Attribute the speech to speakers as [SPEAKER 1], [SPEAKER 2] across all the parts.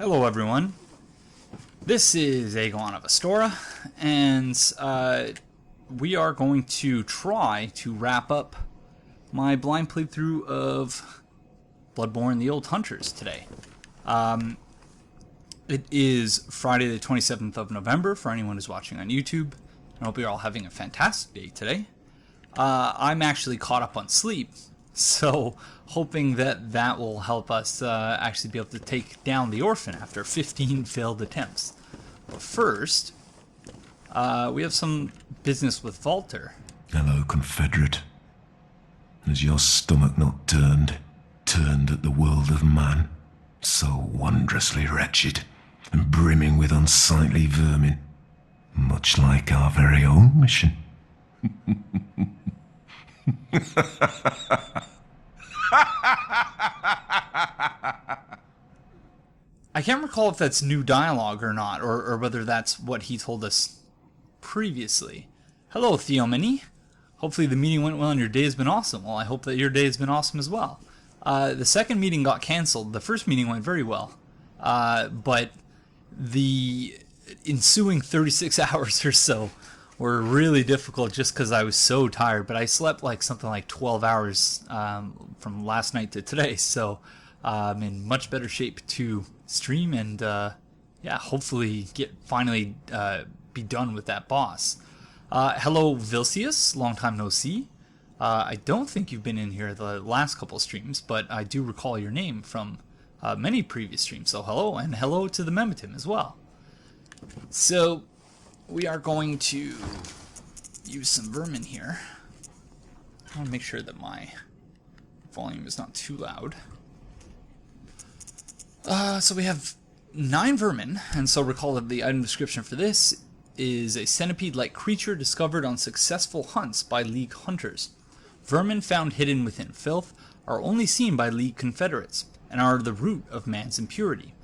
[SPEAKER 1] Hello everyone, this is Aegon of Astora, and we are going to try to wrap up my blind playthrough of Bloodborne the Old Hunters today. It is Friday the 27th of November for anyone who's watching on YouTube. I hope you're all having a fantastic day today. I'm actually caught up on sleep, so hoping that that will help us actually be able to take down the Orphan after 15 failed attempts. But first, we have some business with Valter.
[SPEAKER 2] Hello, Confederate. Has your stomach not turned at the world of man, so wondrously wretched and brimming with unsightly vermin, much like our very own mission?
[SPEAKER 1] I can't recall if that's new dialogue or not, or whether that's what he told us previously. Hello, Theomany. Hopefully the meeting went well and your day has been awesome. Well, I hope that your day has been awesome as well. The second meeting got cancelled. The first meeting went very well. But the ensuing 36 hours or so were really difficult just because I was so tired. But I slept like something like 12 hours from last night to today. So I'm in much better shape to stream and yeah, hopefully finally be done with that boss. Hello, Vilcius. Long time no see. I don't think you've been in here the last couple streams, but I do recall your name from many previous streams. So hello, and hello to the Memetim as well. So we are going to use some vermin here. I want to make sure that my volume is not too loud. So we have 9 vermin, and so recall that the item description for this is a centipede-like creature discovered on successful hunts by League hunters. Vermin found hidden within filth are only seen by League confederates, and are the root of man's impurity.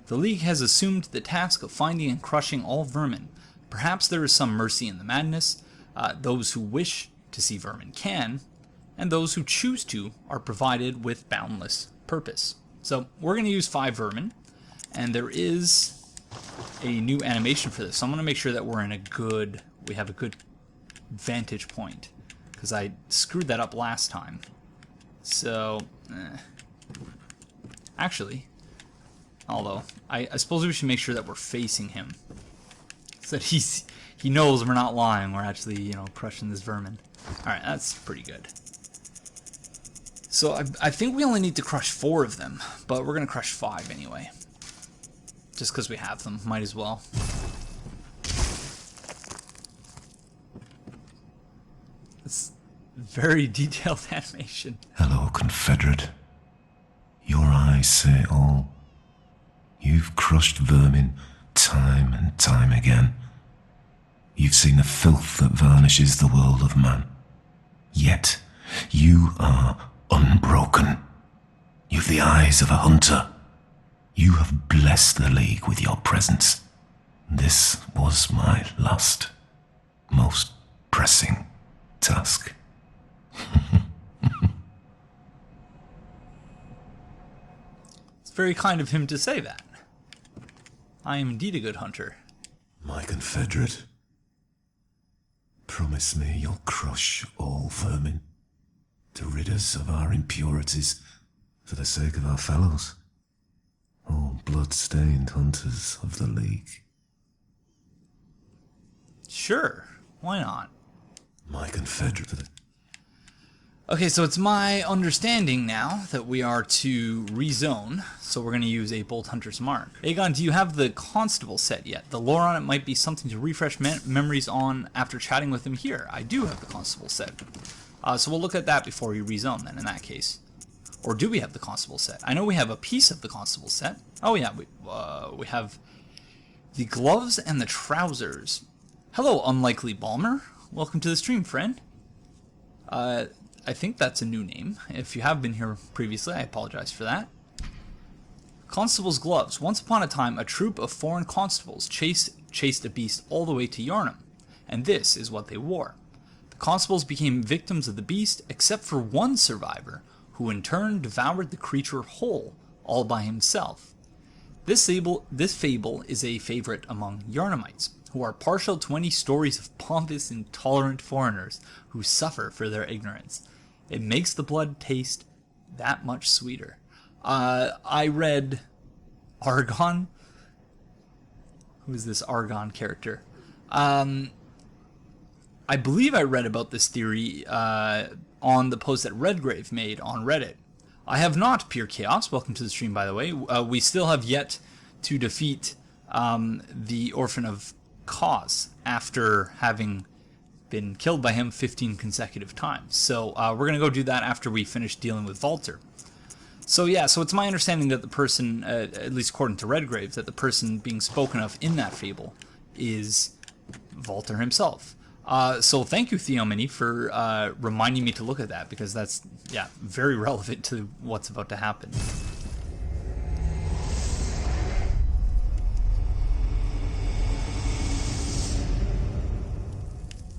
[SPEAKER 1] The League has assumed the task of finding and crushing all vermin. Perhaps there is some mercy in the madness. Those who wish to see vermin can, and those who choose to are provided with boundless purpose. So we're going to use 5 vermin, and there is a new animation for this. So I'm going to make sure that we have a good vantage point, because I screwed that up last time. So, actually, although I suppose we should make sure that we're facing him, so that he knows we're not lying. We're actually, crushing this vermin. All right, that's pretty good. So I think we only need to crush 4 of them, but we're going to crush 5 anyway. Just because we have them, might as well. It's very detailed animation.
[SPEAKER 2] Hello, Confederate. Your eyes say all. You've crushed vermin time and time again. You've seen the filth that varnishes the world of man. Yet, you are unbroken. You've the eyes of a hunter. You have blessed the League with your presence. This was my last, most pressing task.
[SPEAKER 1] It's very kind of him to say that. I am indeed a good hunter.
[SPEAKER 2] My Confederate, promise me you'll crush all vermin to rid us of our impurities for the sake of our fellows, all blood-stained hunters of the League.
[SPEAKER 1] Sure, why not?
[SPEAKER 2] My Confederate.
[SPEAKER 1] Okay, so it's my understanding now that we are to rezone, so we're going to use a Bolt Hunter's Mark. Aegon, do you have the Constable set yet? The lore on it might be something to refresh memories on after chatting with him here. I do have the Constable set. So we'll look at that before we rezone then, in that case. Or do we have the Constable set? I know we have a piece of the Constable set. Oh yeah, we have the gloves and the trousers. Hello, Unlikely Balmer. Welcome to the stream, friend. I think that's a new name. If you have been here previously, I apologize for that. Constable's gloves. Once upon a time, a troop of foreign constables chased a beast all the way to Yharnam, and this is what they wore. The constables became victims of the beast, except for one survivor, who in turn devoured the creature whole, all by himself. This fable is a favorite among Yarnamites, who are partial to any stories of pompous, intolerant foreigners who suffer for their ignorance. It makes the blood taste that much sweeter. I read Argon. Who is this Argon character? I believe I read about this theory on the post that Redgrave made on Reddit. I have not, Pure Chaos. Welcome to the stream, by the way. We still have yet to defeat the Orphan of Kos after having been killed by him 15 consecutive times. So we're going to go do that after we finish dealing with Valter. So yeah, so it's my understanding that the person, at least according to Redgrave, that the person being spoken of in that fable is Valter himself. So thank you, Theomini, for reminding me to look at that, because that's, yeah, very relevant to what's about to happen.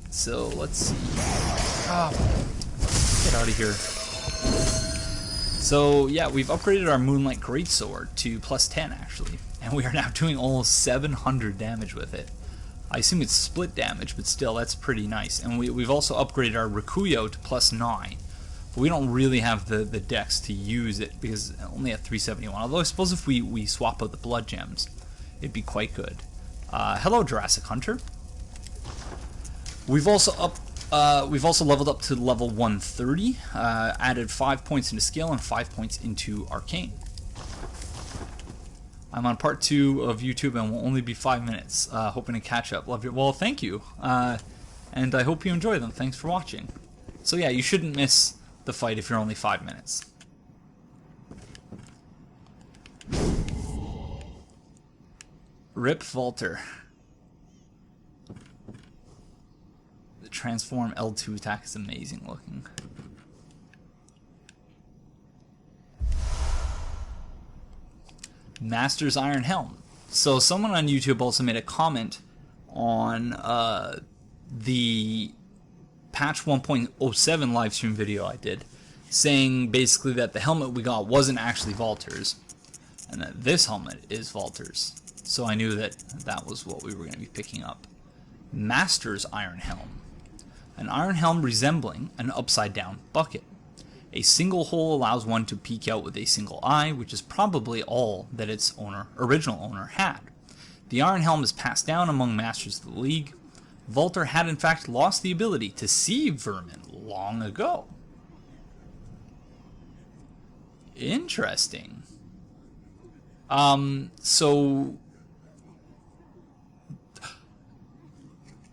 [SPEAKER 1] So let's see. Get out of here. So yeah, we've upgraded our Moonlight Greatsword to +10 actually, and we are now doing almost 700 damage with it. I assume it's split damage, but still, that's pretty nice. And we've also upgraded our Rikuyo to +9. But we don't really have the dex to use it, because it's only at 371. Although I suppose if we swap out the blood gems, it'd be quite good. Hello, Jurassic Hunter. We've also leveled up to level 130, added 5 points into skill and 5 points into arcane. I'm on part 2 of YouTube and will only be 5 minutes, hoping to catch up. Love you. Well, thank you, and I hope you enjoy them. Thanks for watching. So yeah, you shouldn't miss the fight if you're only 5 minutes. Rip Valter. The transform L2 attack is amazing looking. Master's Iron Helm. So someone on YouTube also made a comment on the patch 1.07 livestream video I did, saying basically that the helmet we got wasn't actually Valter's, and that this helmet is Valter's. So I knew that that was what we were going to be picking up. Master's Iron Helm. An iron helm resembling an upside-down bucket. A single hole allows one to peek out with a single eye, which is probably all that its original owner had. The iron helm is passed down among masters of the league. Valter had in fact lost the ability to see vermin long ago. Interesting. So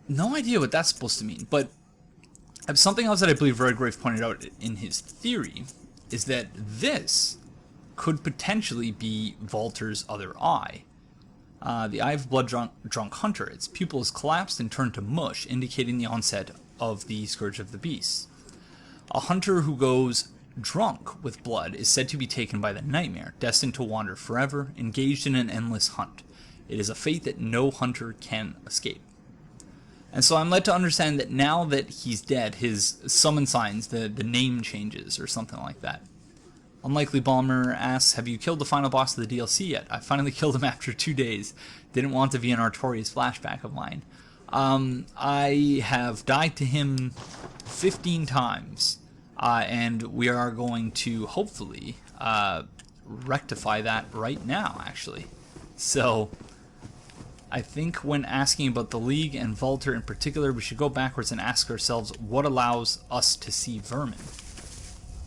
[SPEAKER 1] no idea what that's supposed to mean, but something else that I believe Redgrave pointed out in his theory is that this could potentially be Valter's other eye. The Eye of Blood-Drunk Hunter. Its pupil is collapsed and turned to mush, indicating the onset of the Scourge of the Beasts. A hunter who goes drunk with blood is said to be taken by the nightmare, destined to wander forever, engaged in an endless hunt. It is a fate that no hunter can escape. And so I'm led to understand that now that he's dead, his summon signs, the name changes or something like that. Unlikely Balmer asks, have you killed the final boss of the DLC yet? I finally killed him after 2 days. Didn't want to be an Artorias flashback of mine. I have died to him 15 times, and we are going to hopefully rectify that right now, actually. So I think when asking about the League and Valter in particular, we should go backwards and ask ourselves what allows us to see vermin.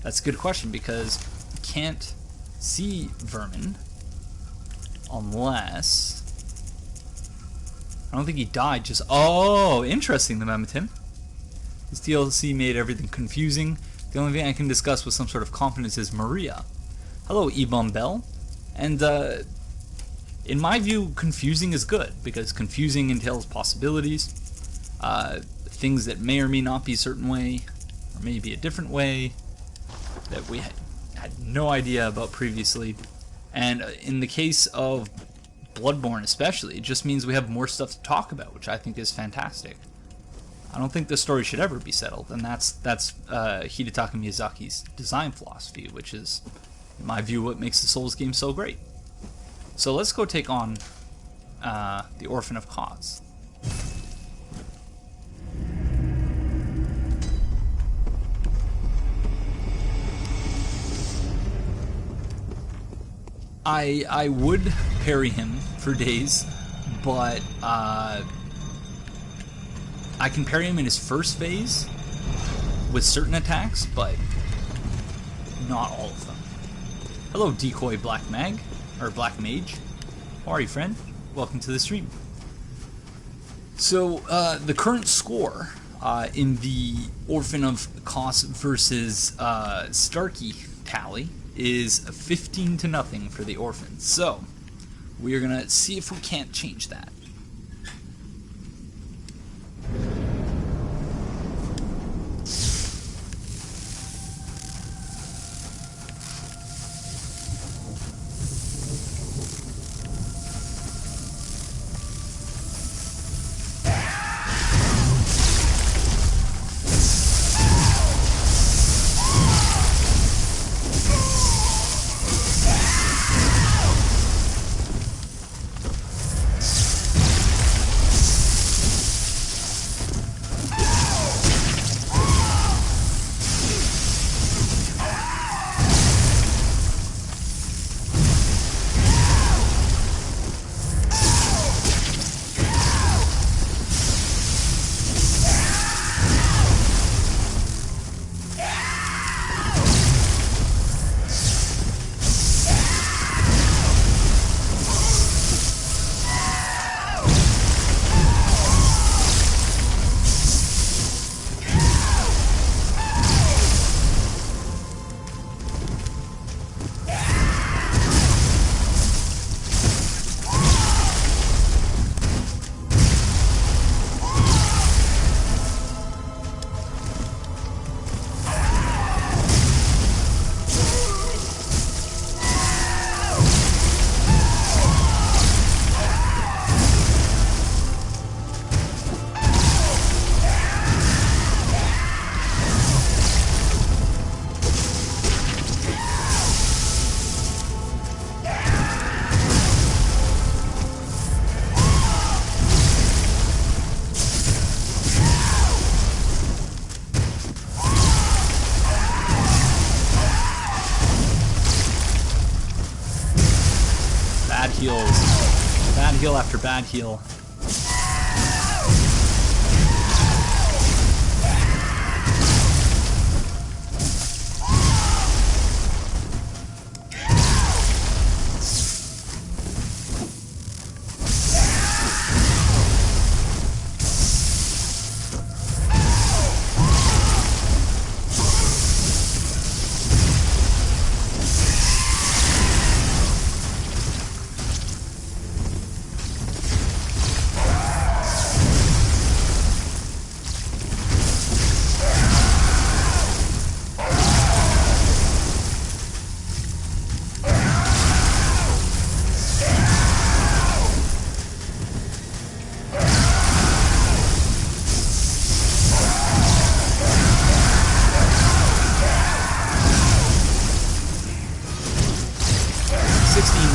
[SPEAKER 1] That's a good question, because we can't see vermin unless... I don't think he died, just... Oh, interesting, the Mammotin. This DLC made everything confusing. The only thing I can discuss with some sort of confidence is Maria. Hello, Ebon Bell. And, in my view, confusing is good, because confusing entails possibilities, things that may or may not be a certain way, or maybe a different way, that we had no idea about previously. And in the case of Bloodborne especially, it just means we have more stuff to talk about, which I think is fantastic. I don't think the story should ever be settled, and that's Hidetaka Miyazaki's design philosophy, which is, in my view, what makes the Souls game so great. So let's go take on the Orphan of Kos. I would parry him for days, but I can parry him in his first phase with certain attacks, but not all of them. Hello, decoy black mag, or black mage. How are you, friend? Welcome to the stream. So the current score in the Orphan of Kos versus Starkey tally is 15-0 for the Orphans. So we are gonna see if we can't change that. Bad heal after bad heal.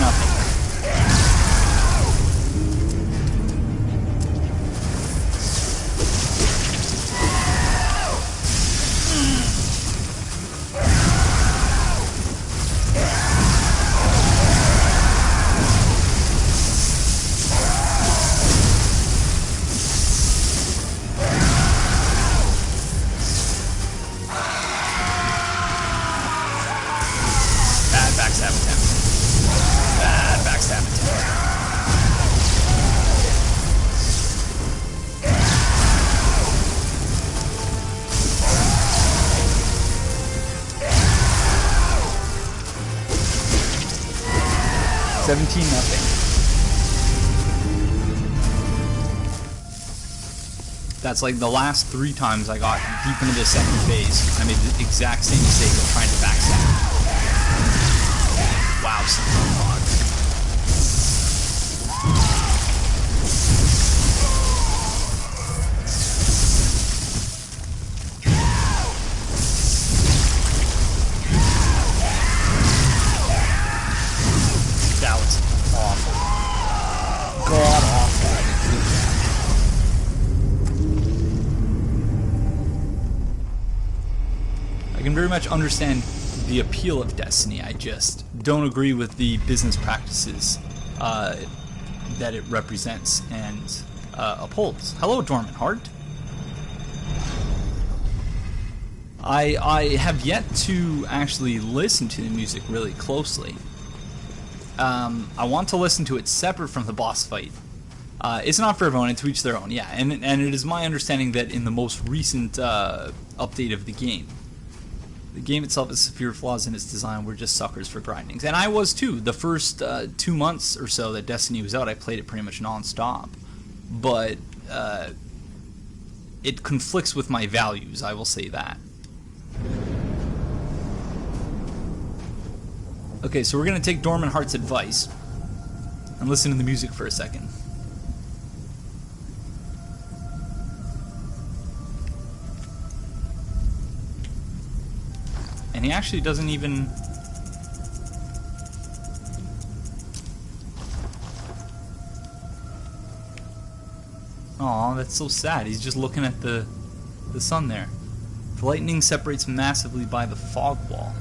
[SPEAKER 1] Nothing. That's like the last 3 times I got deep into the second phase. I made the exact same mistake of trying to backstab. Wow, something logged. That was awful. very much understand the appeal of Destiny. I just don't agree with the business practices that it represents and upholds. Hello, Dormant Heart. I have yet to actually listen to the music really closely. I want to listen to it separate from the boss fight. It's not for everyone, it's to each their own, yeah. And it is my understanding that in the most recent update of the game itself has severe flaws in its design. We're just suckers for grindings. And I was too. The first 2 months or so that Destiny was out, I played it pretty much non-stop. But it conflicts with my values, I will say that. Okay, so we're going to take Dormant Heart's advice and listen to the music for a second. And he actually doesn't even... Aw, that's so sad. He's just looking at the sun there. The lightning separates massively by the fog wall.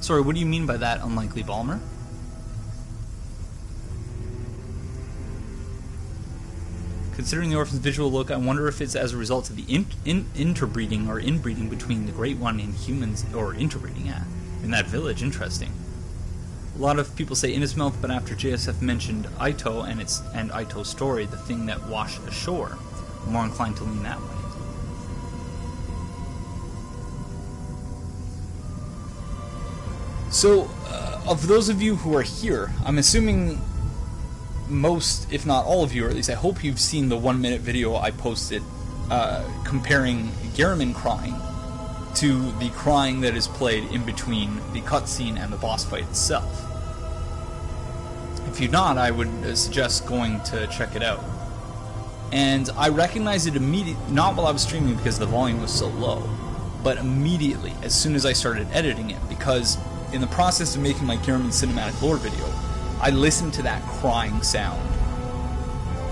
[SPEAKER 1] Sorry, what do you mean by that, Unlikely Balmer? Considering the orphan's visual look, I wonder if it's as a result of the interbreeding or inbreeding between the Great One and humans, or interbreeding, yeah, in that village. Interesting. A lot of people say Innismouth, but after JSF mentioned Ito and Ito's story, the thing that washed ashore, I'm more inclined to lean that way. So, of those of you who are here, I'm assuming most, if not all of you, or at least I hope you've seen the 1-minute video I posted comparing Gehrman crying to the crying that is played in between the cutscene and the boss fight itself. If you're not, I would suggest going to check it out. And I recognized it immediately, not while I was streaming because the volume was so low, but immediately as soon as I started editing it, because in the process of making my Gehrman cinematic lore video, I listened to that crying sound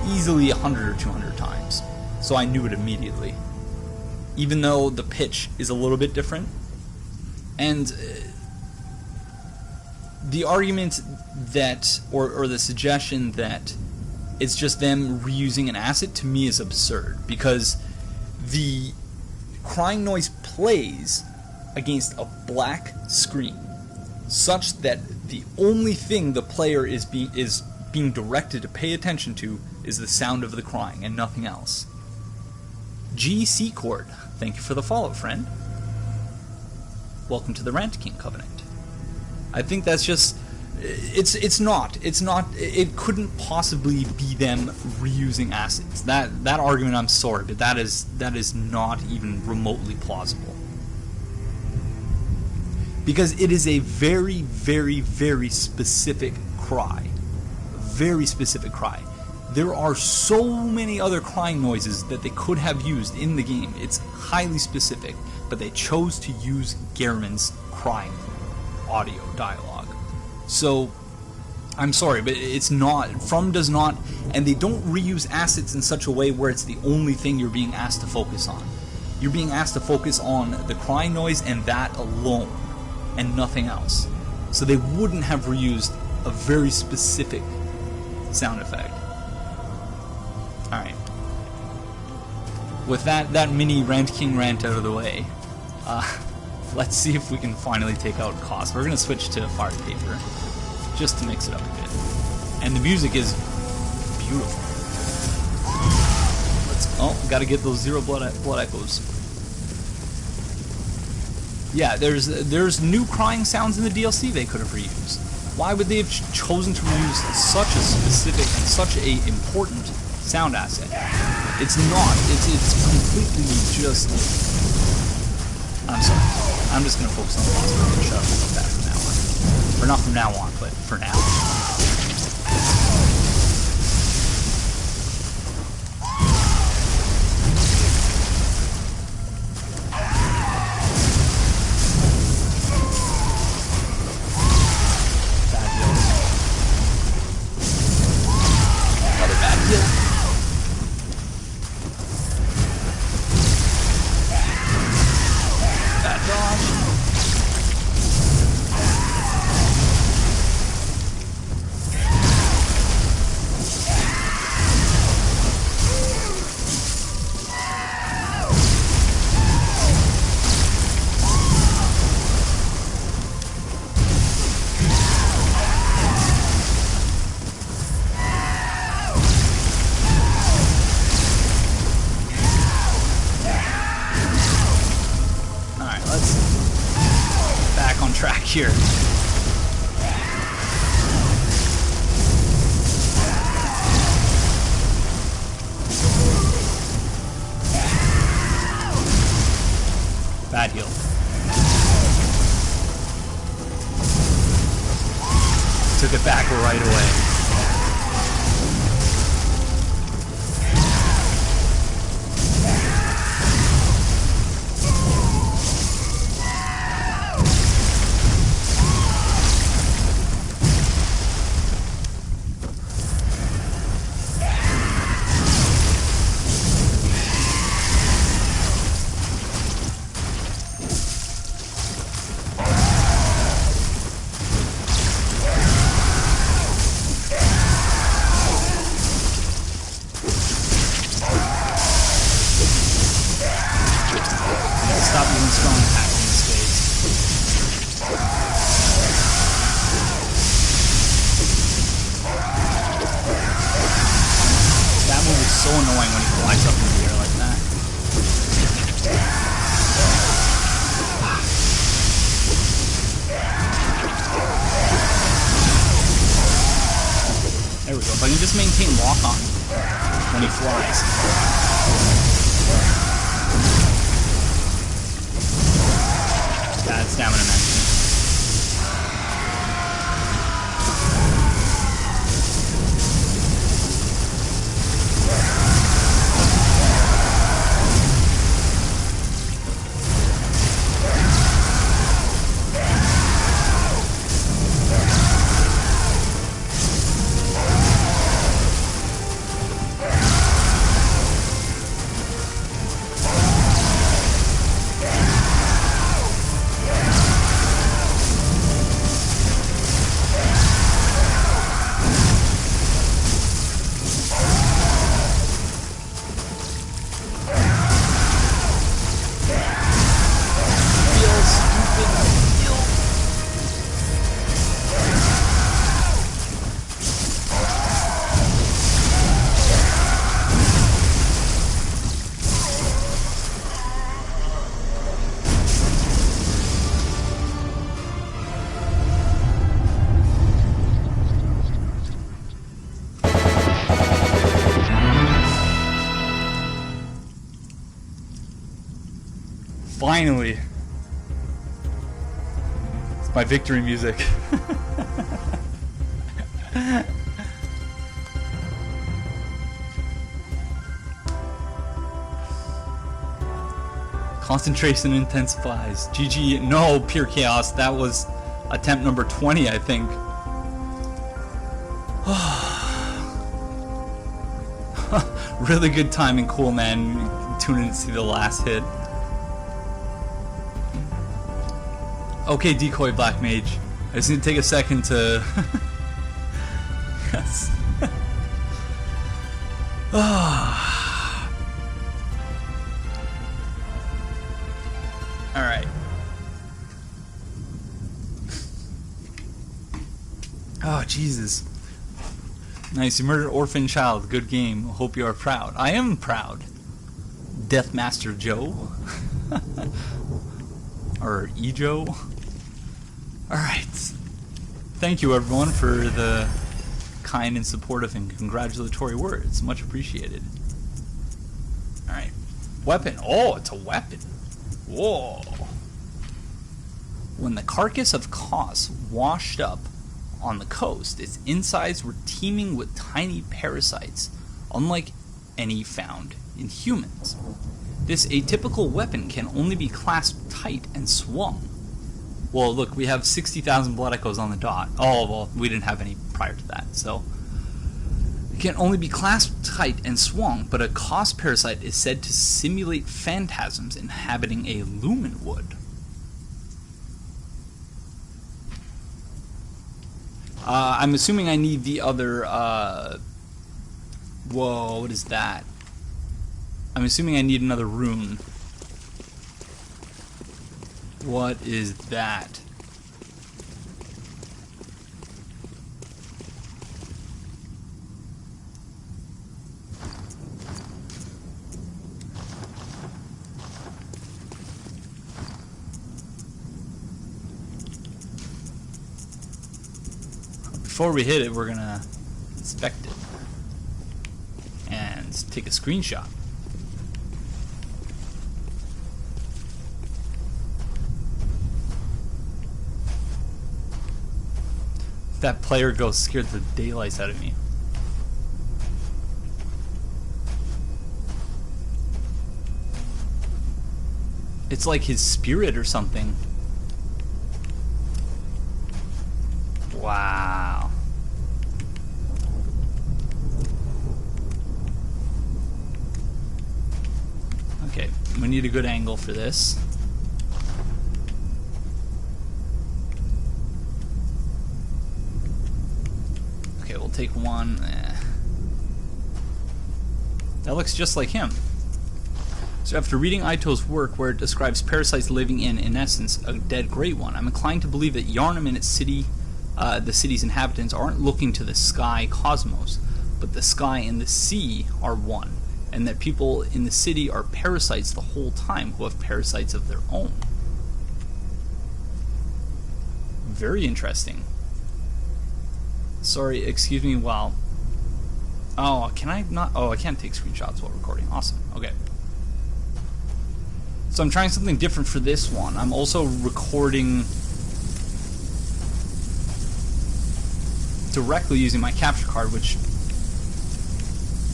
[SPEAKER 1] easily 100 or 200 times, so I knew it immediately, even though the pitch is a little bit different. And the argument that, or the suggestion that it's just them reusing an asset, to me is absurd, because the crying noise plays against a black screen, such that the only thing the player is being directed to pay attention to is the sound of the crying and nothing else. GC Cord, thank you for the follow, friend. Welcome to the Rant King Covenant. I think that's just... It's not. It couldn't possibly be them reusing assets. That argument, I'm sorry, but that is not even remotely plausible. Because it is a very, very, very specific cry. Very specific cry. There are so many other crying noises that they could have used in the game. It's highly specific, but they chose to use Gehrman's crying audio dialogue. So, I'm sorry, but it's not, From does not, and they don't reuse assets in such a way where it's the only thing you're being asked to focus on. You're being asked to focus on the crying noise and that alone, and nothing else. So they wouldn't have reused a very specific sound effect. Alright. With that mini Rant King rant out of the way, let's see if we can finally take out Kos. We're going to switch to Fire Paper, just to mix it up a bit. And the music is beautiful. Gotta get those zero blood echoes. Yeah, there's new crying sounds in the DLC they could have reused. Why would they have chosen to reuse such a specific and such a important sound asset? It's not. It's completely just... I'm sorry. I'm just gonna focus on the boss fight and shut up about that from now on. Or not from now on, but for now. here. Bad heal. Took it back right away. Stop using strong attacks in this phase. That move is so annoying when he flies up in the air like that. There we go. If I can just maintain lock on when he flies. Bad stamina management. Finally! It's my victory music. Concentration intensifies. GG. No, pure chaos. That was attempt number 20, I think. Really good timing, cool man. Tune in to see the last hit. Okay, decoy black mage. I just need to take a second to. Yes. Alright. Oh, Jesus. Nice, you murdered orphan child. Good game. Hope you are proud. I am proud. Deathmaster Joe. Or E-Joe. Alright. Thank you everyone for the kind and supportive and congratulatory words. Much appreciated. Alright. Weapon. Oh, it's a weapon. Whoa. When the carcass of Kos washed up on the coast, its insides were teeming with tiny parasites, unlike any found in humans. This atypical weapon can only be clasped tight and swung. Well, look, we have 60,000 blood echoes on the dot. Oh, well, we didn't have any prior to that, so. It can only be clasped tight and swung, but a Kos parasite is said to simulate phantasms inhabiting a lumen wood. I'm assuming I need the other, whoa, what is that? I'm assuming I need another rune. What is that? before we hit it, we're gonna inspect it and take a screenshot. That player ghost scared the daylights out of me. It's like his spirit or something. Wow. Okay, we need a good angle for this. Okay, we'll take one. That looks just like him. So after reading Ito's work where it describes parasites living in essence, a dead great one, I'm inclined to believe that Yharnam and its city, the city's inhabitants, aren't looking to the sky cosmos, but the sky and the sea are one, and that people in the city are parasites the whole time who have parasites of their own. Very interesting. Sorry, excuse me while... Oh, can I not... Oh, I can't take screenshots while recording. Awesome. Okay. So I'm trying something different for this one. I'm also recording directly using my capture card, which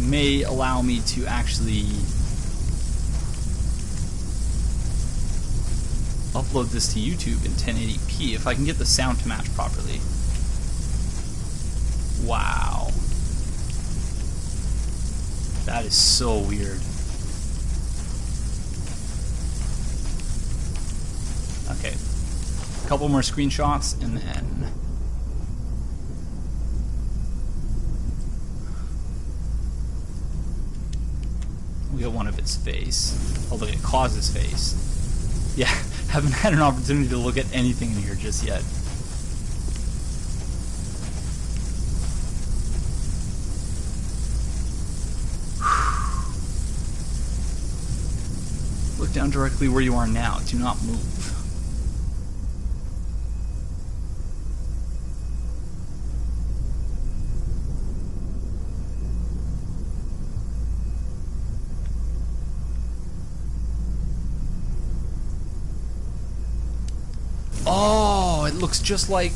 [SPEAKER 1] may allow me to actually upload this to YouTube in 1080p if I can get the sound to match properly. Wow. That is so weird. Okay. A couple more screenshots and then... we got one of its face. Oh, look at Kos's face. Yeah, haven't had an opportunity to look at anything in here just yet. Look down directly where you are now. Do not move. Oh, it looks just like...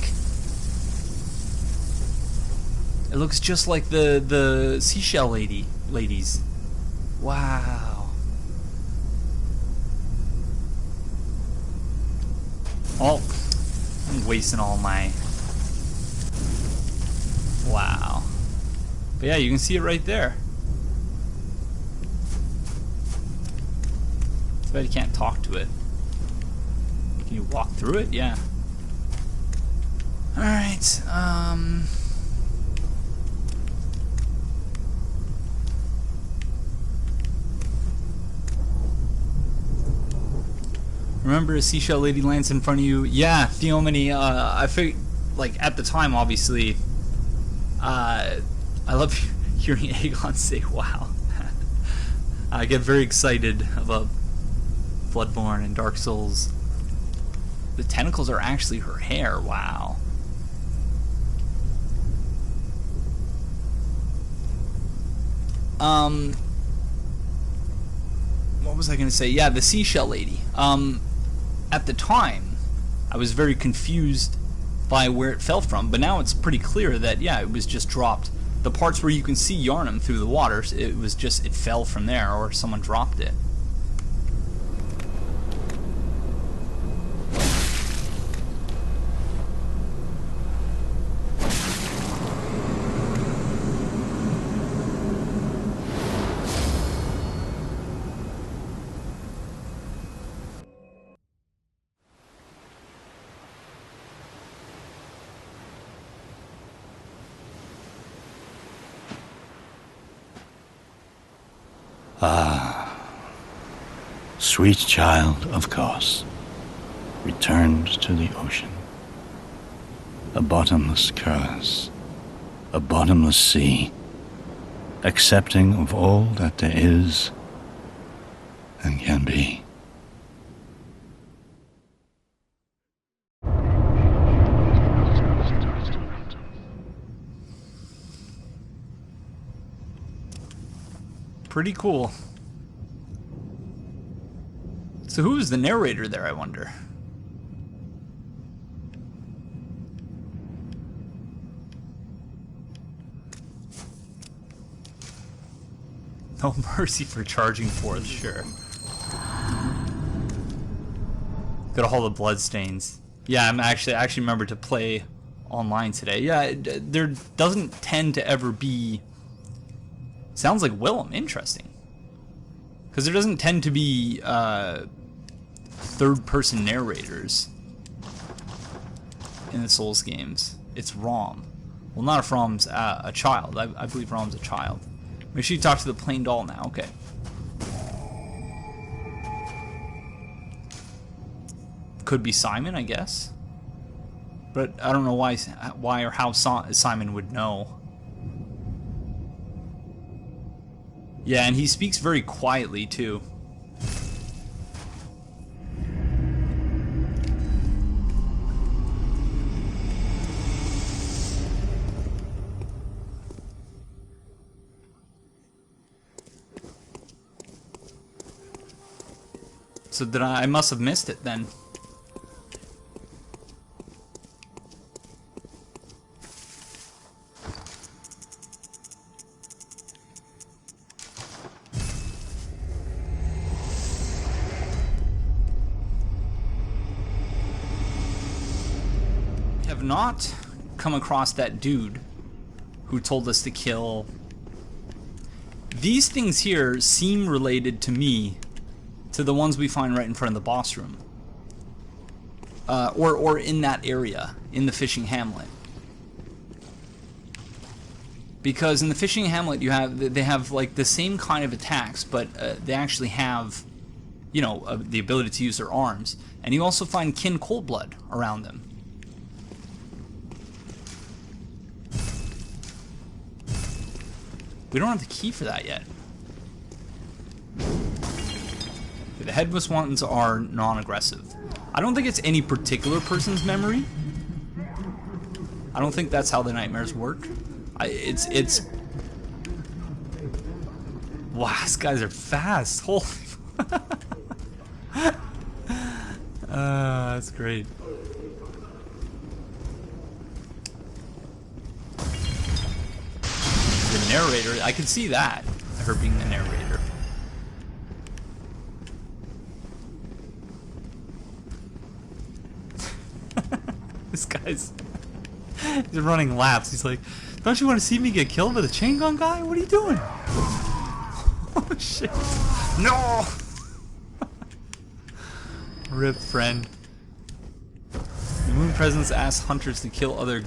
[SPEAKER 1] It looks just like the seashell ladies. Wow. Oh, I'm wasting all my... Wow. But yeah, you can see it right there. Too bad you can't talk to it. Can you walk through it? Yeah. Alright, remember a seashell lady lands in front of you? Yeah, Theomany, I figured, like, at the time, obviously, I love hearing Aegon say, wow. I get very excited about Bloodborne and Dark Souls. The tentacles are actually her hair, wow. What was I gonna say? Yeah, the seashell lady. At the time, I was very confused by where it fell from, but now it's pretty clear that, yeah, it was just dropped. The parts where you can see Yharnam through the water, it was just, it fell from there, or someone dropped it.
[SPEAKER 3] Sweet child of Kos, returned to the ocean. A bottomless curse, a bottomless sea, accepting of all that there is and can be.
[SPEAKER 1] Pretty cool. So who was the narrator there, I wonder? No mercy for charging forth, sure. Got all the bloodstains. Yeah, I actually remember to play online today. Yeah, there doesn't tend to ever be... Sounds like Willem, interesting. Because there doesn't tend to be third-person narrators in the Souls games. It's Rom. Well, not if Rom's a child. I believe Rom's a child. Make sure you talk to the plain doll now. Okay. Could be Simon, I guess. But I don't know why or how Simon would know. Yeah, and he speaks very quietly, too. So I must have missed it then. Have not come across that dude who told us to kill. These things here seem related to me to the ones we find right in front of the boss room. Or in that area, in the fishing hamlet. Because in the fishing hamlet they have like the same kind of attacks, but they actually have, you know, the ability to use their arms. And you also find kin Coldblood around them. We don't have the key for that yet. The Headless Ones are non-aggressive. I don't think it's any particular person's memory. I don't think that's how the nightmares work. It's... Wow, these guys are fast. Holy... that's great. The narrator, I can see that. Her being the narrator. This guy's he's running laps. He's like, don't you want to see me get killed by the chain gun guy? What are you doing? Oh shit. No! Rip, friend. The Moon Presence asks hunters to kill other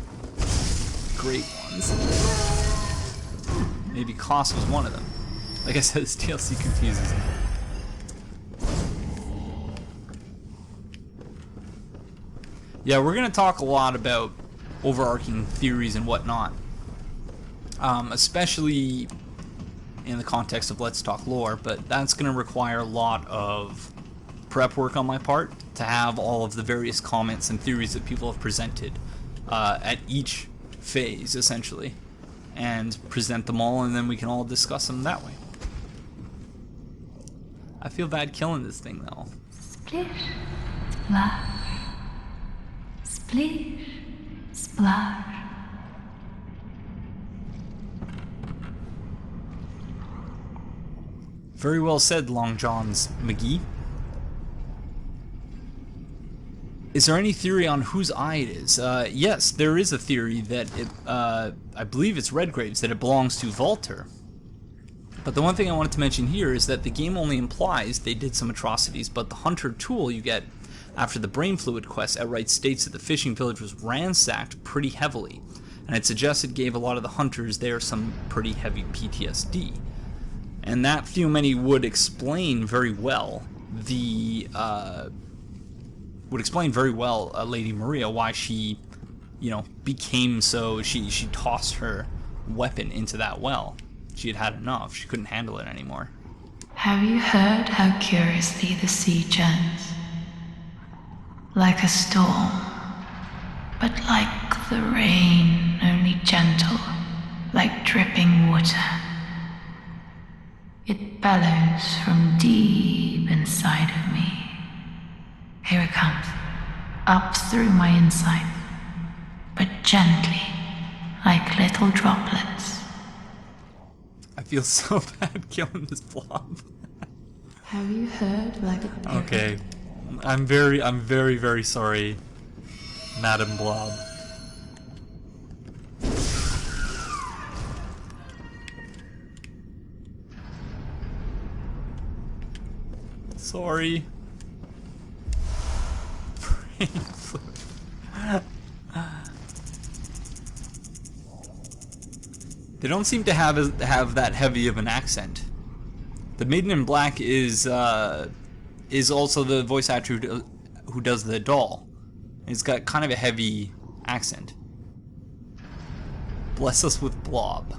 [SPEAKER 1] great ones. Maybe Kos was one of them. Like I said, this DLC confuses me. Yeah, we're going to talk a lot about overarching theories and whatnot. Especially in the context of Let's Talk Lore, but that's going to require a lot of prep work on my part to have all of the various comments and theories that people have presented at each phase, essentially, and present them all, and then we can all discuss them that way. I feel bad killing this thing, though.
[SPEAKER 4] Splish, splash. Splish, splash.
[SPEAKER 1] Very well said, Long Johns McGee. Is there any theory on whose eye it is? Yes, there is a theory that it, I believe it's Redgrave's, that it belongs to Valter. But the one thing I wanted to mention here is that the game only implies they did some atrocities, but the hunter tool you get after the brain fluid quest outright states that the fishing village was ransacked pretty heavily, and it suggests it gave a lot of the hunters there some pretty heavy PTSD. And that few many would explain very well the Lady Maria, why she, you know, became so, she tossed her weapon into that well. She had had enough. She couldn't handle it anymore.
[SPEAKER 4] Have you heard how curiously the sea churns? Like a storm, but like the rain, only gentle, like dripping water. It bellows from deep inside of me. Here it comes, up through my insides, but gently, like little droplets.
[SPEAKER 1] I feel so bad killing this blob.
[SPEAKER 4] Have you heard like a parrot?
[SPEAKER 1] Okay. I'm very, very sorry, Madam Blob. Sorry. They don't seem to have that heavy of an accent. The Maiden in Black is also the voice actor who does the doll. It's got kind of a heavy accent. Bless us with Blob.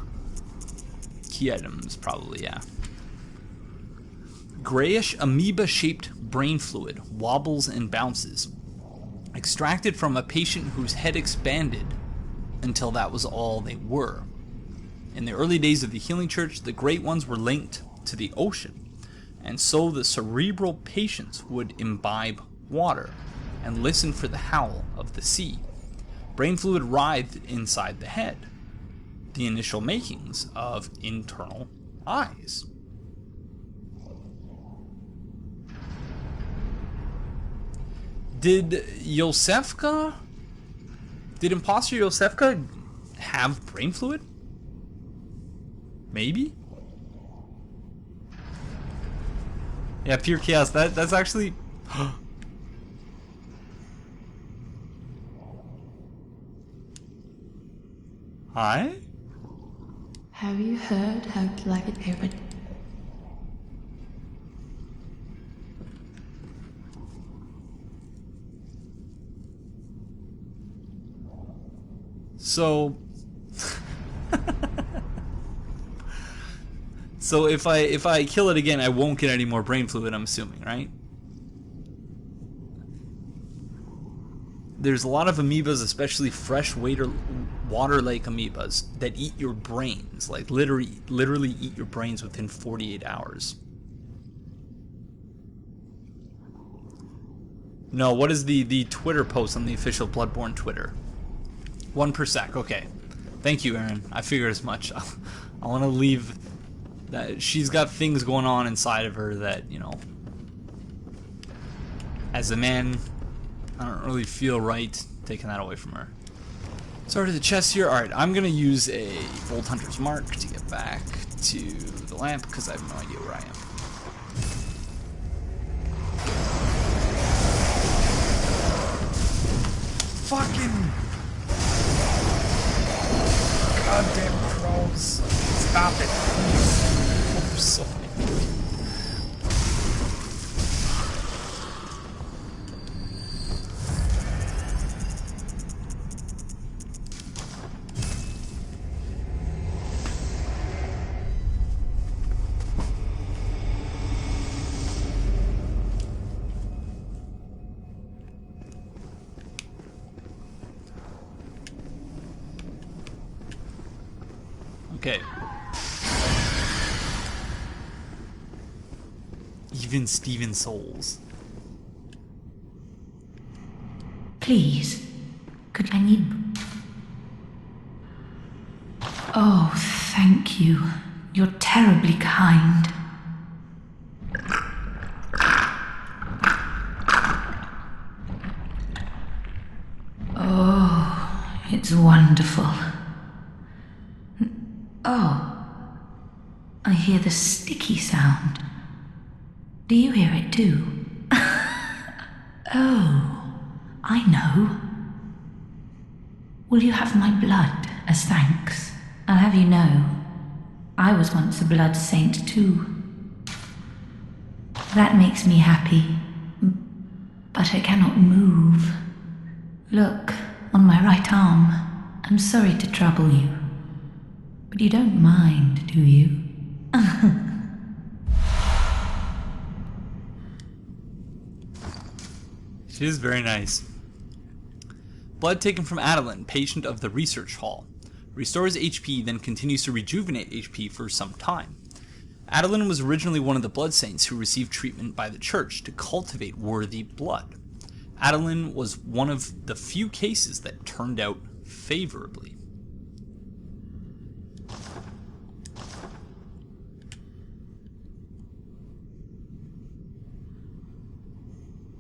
[SPEAKER 1] Key items, probably, yeah. Grayish amoeba-shaped brain fluid wobbles and bounces. Extracted from a patient whose head expanded until that was all they were. In the early days of the Healing Church, the Great Ones were linked to the ocean, and so the cerebral patients would imbibe water and listen for the howl of the sea. Brain fluid writhed inside the head, the initial makings of internal eyes. Did Imposter Yosefka have brain fluid? Maybe? Yeah, pure chaos. That's actually... Hi?
[SPEAKER 4] Have you heard how like a parrot?
[SPEAKER 1] So... So if I kill it again, I won't get any more brain fluid, I'm assuming, right? There's a lot of amoebas, especially fresh water-like amoebas, that eat your brains, like literally eat your brains within 48 hours. No, what is the Twitter post on the official Bloodborne Twitter? 1 per sec, okay. Thank you, Aaron. I figured as much. I want to leave that. She's got things going on inside of her that, you know, as a man, I don't really feel right taking that away from her. Sorry to the chest here. Alright, I'm going to use a Volt Hunter's Mark to get back to the lamp because I have no idea where I am. Fucking goddamn crows. Stop it, please. Oh, I'm so angry. Okay. Even Steven Souls.
[SPEAKER 4] Please, could I need... Oh, thank you. You're terribly kind. Oh, it's wonderful. Oh, I hear the sticky sound. Do you hear it too? Oh, I know. Will you have my blood as thanks? I'll have you know, I was once a blood saint too. That makes me happy, but I cannot move. Look, on my right arm. I'm sorry to trouble you. But you don't mind, do you?
[SPEAKER 1] She is very nice. Blood taken from Adeline, patient of the research hall. Restores HP, then continues to rejuvenate HP for some time. Adeline was originally one of the blood saints who received treatment by the church to cultivate worthy blood. Adeline was one of the few cases that turned out favorably.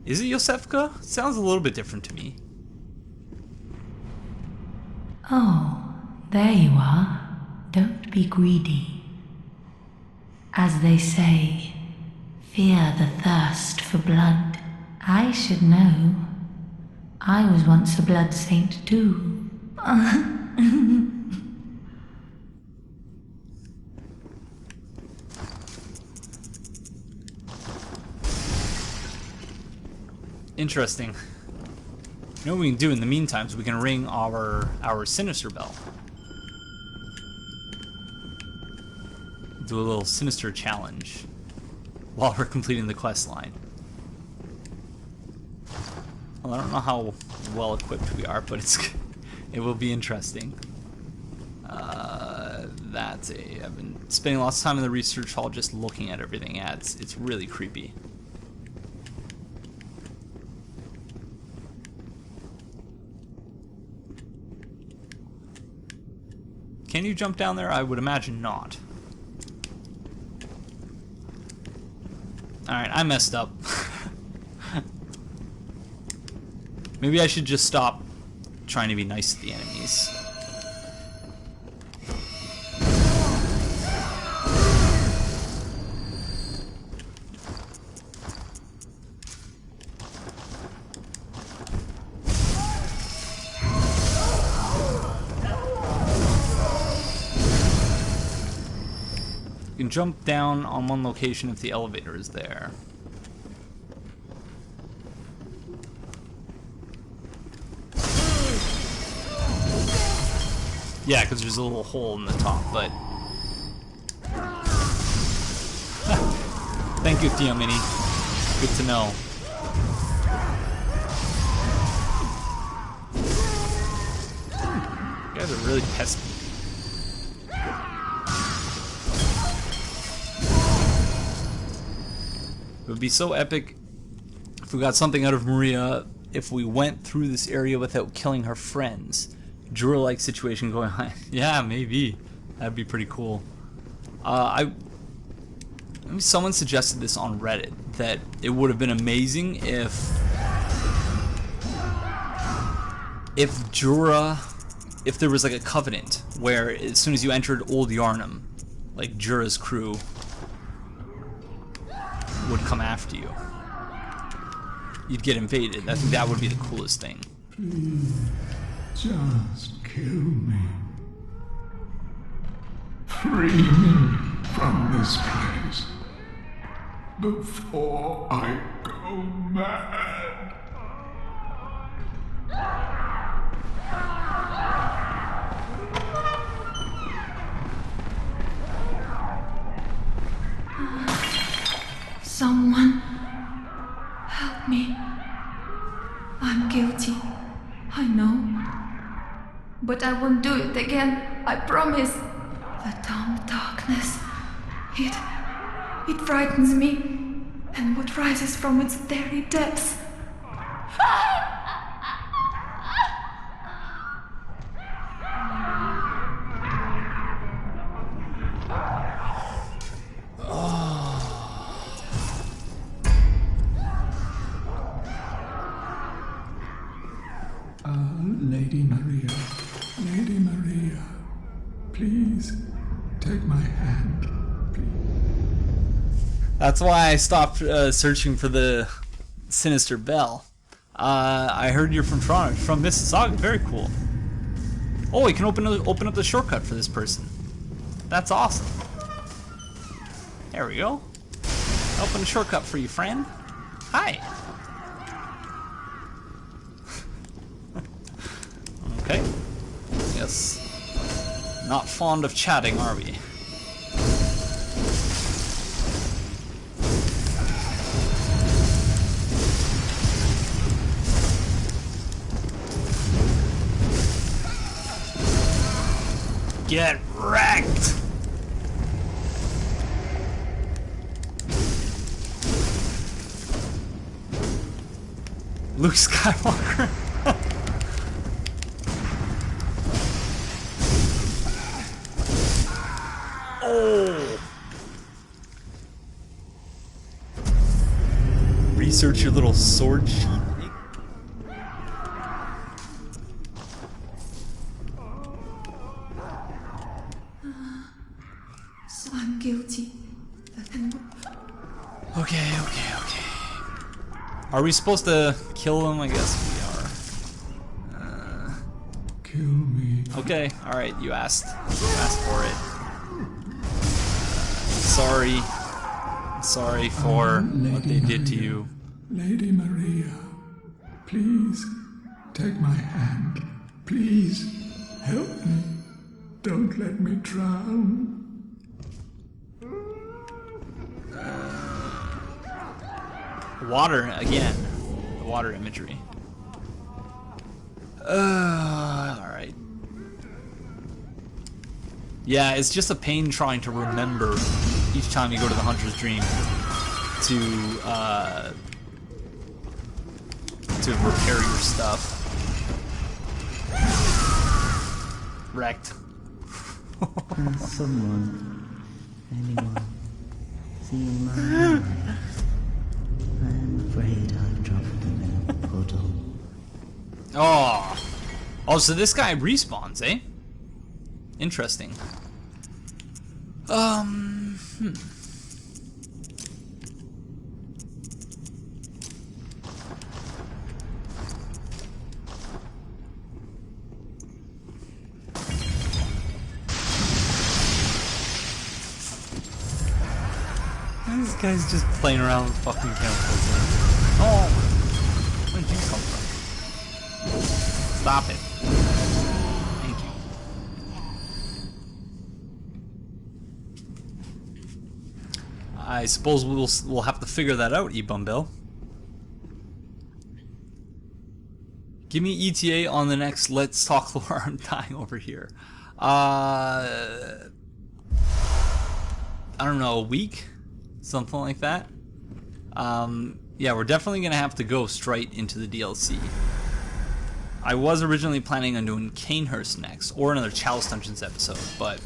[SPEAKER 1] Is it Yosefka? Sounds a little bit different to me.
[SPEAKER 4] Oh, there you are. Don't be greedy. As they say, fear the thirst for blood. I should know. I was once a blood saint too.
[SPEAKER 1] Interesting. You know what we can do in the meantime is we can ring our sinister bell. Do a little sinister challenge while we're completing the quest line. Well, I don't know how well equipped we are, but it will be interesting. I've been spending lots of time in the research hall just looking at everything. Yeah, it's really creepy. Can you jump down there? I would imagine not. Alright, I messed up. Maybe I should just stop trying to be nice to the enemies. You can jump down on one location if the elevator is there. Yeah, because there's a little hole in the top, but... Thank you, Theo Mini. Good to know. You guys are really pesky. It would be so epic if we got something out of Maria if we went through this area without killing her friends. Jura-like situation going on. Yeah, maybe. That'd be pretty cool. Someone suggested this on Reddit, that it would have been amazing if there was like a covenant where as soon as you entered Old Yarnum, like Jura's crew would come after you. You'd get invaded. I think that would be the coolest thing.
[SPEAKER 5] Just kill me. Free me from this place before I go mad.
[SPEAKER 4] Someone help me. I'm guilty. I know. But I won't do it again. I promise. The dumb darkness. It frightens me. And what rises from its very depths.
[SPEAKER 5] Lady Maria, please take my hand, please.
[SPEAKER 1] That's why I stopped searching for the sinister bell. I heard you're from Toronto, from Mississauga. Very cool. Oh, you can open up the shortcut for this person. That's awesome. There we go. Open a shortcut for you, friend. Hi. Okay. Yes. Not fond of chatting, are we? Get wrecked! Luke Skywalker. Oh! Research your little sword sheet.
[SPEAKER 6] So I'm guilty.
[SPEAKER 1] Okay. Are we supposed to kill him? I guess we are.
[SPEAKER 5] Kill me.
[SPEAKER 1] Okay, alright, you asked. You asked for it. Sorry for what they did to you.
[SPEAKER 5] Lady Maria, please take my hand. Please help me. Don't let me drown.
[SPEAKER 1] Water again. The water imagery. Alright. Yeah, it's just a pain trying to remember each time you go to the Hunter's Dream to repair your stuff. Wrecked.
[SPEAKER 7] Someone, anyone, seen my hand? I'm afraid I've dropped them in a puddle.
[SPEAKER 1] Oh, so this guy respawns, eh? Interesting. This guy's just playing around with fucking chemicals. Oh, where did you come from? Stop it. Thank you. I suppose we'll have to figure that out, E-Bumbill. Give me ETA on the next Let's Talk Lore. I'm dying over here. I don't know, a week? Something like that. Yeah, we're definitely gonna have to go straight into the DLC. I was originally planning on doing Canehurst next, or another Chalice Dungeons episode, but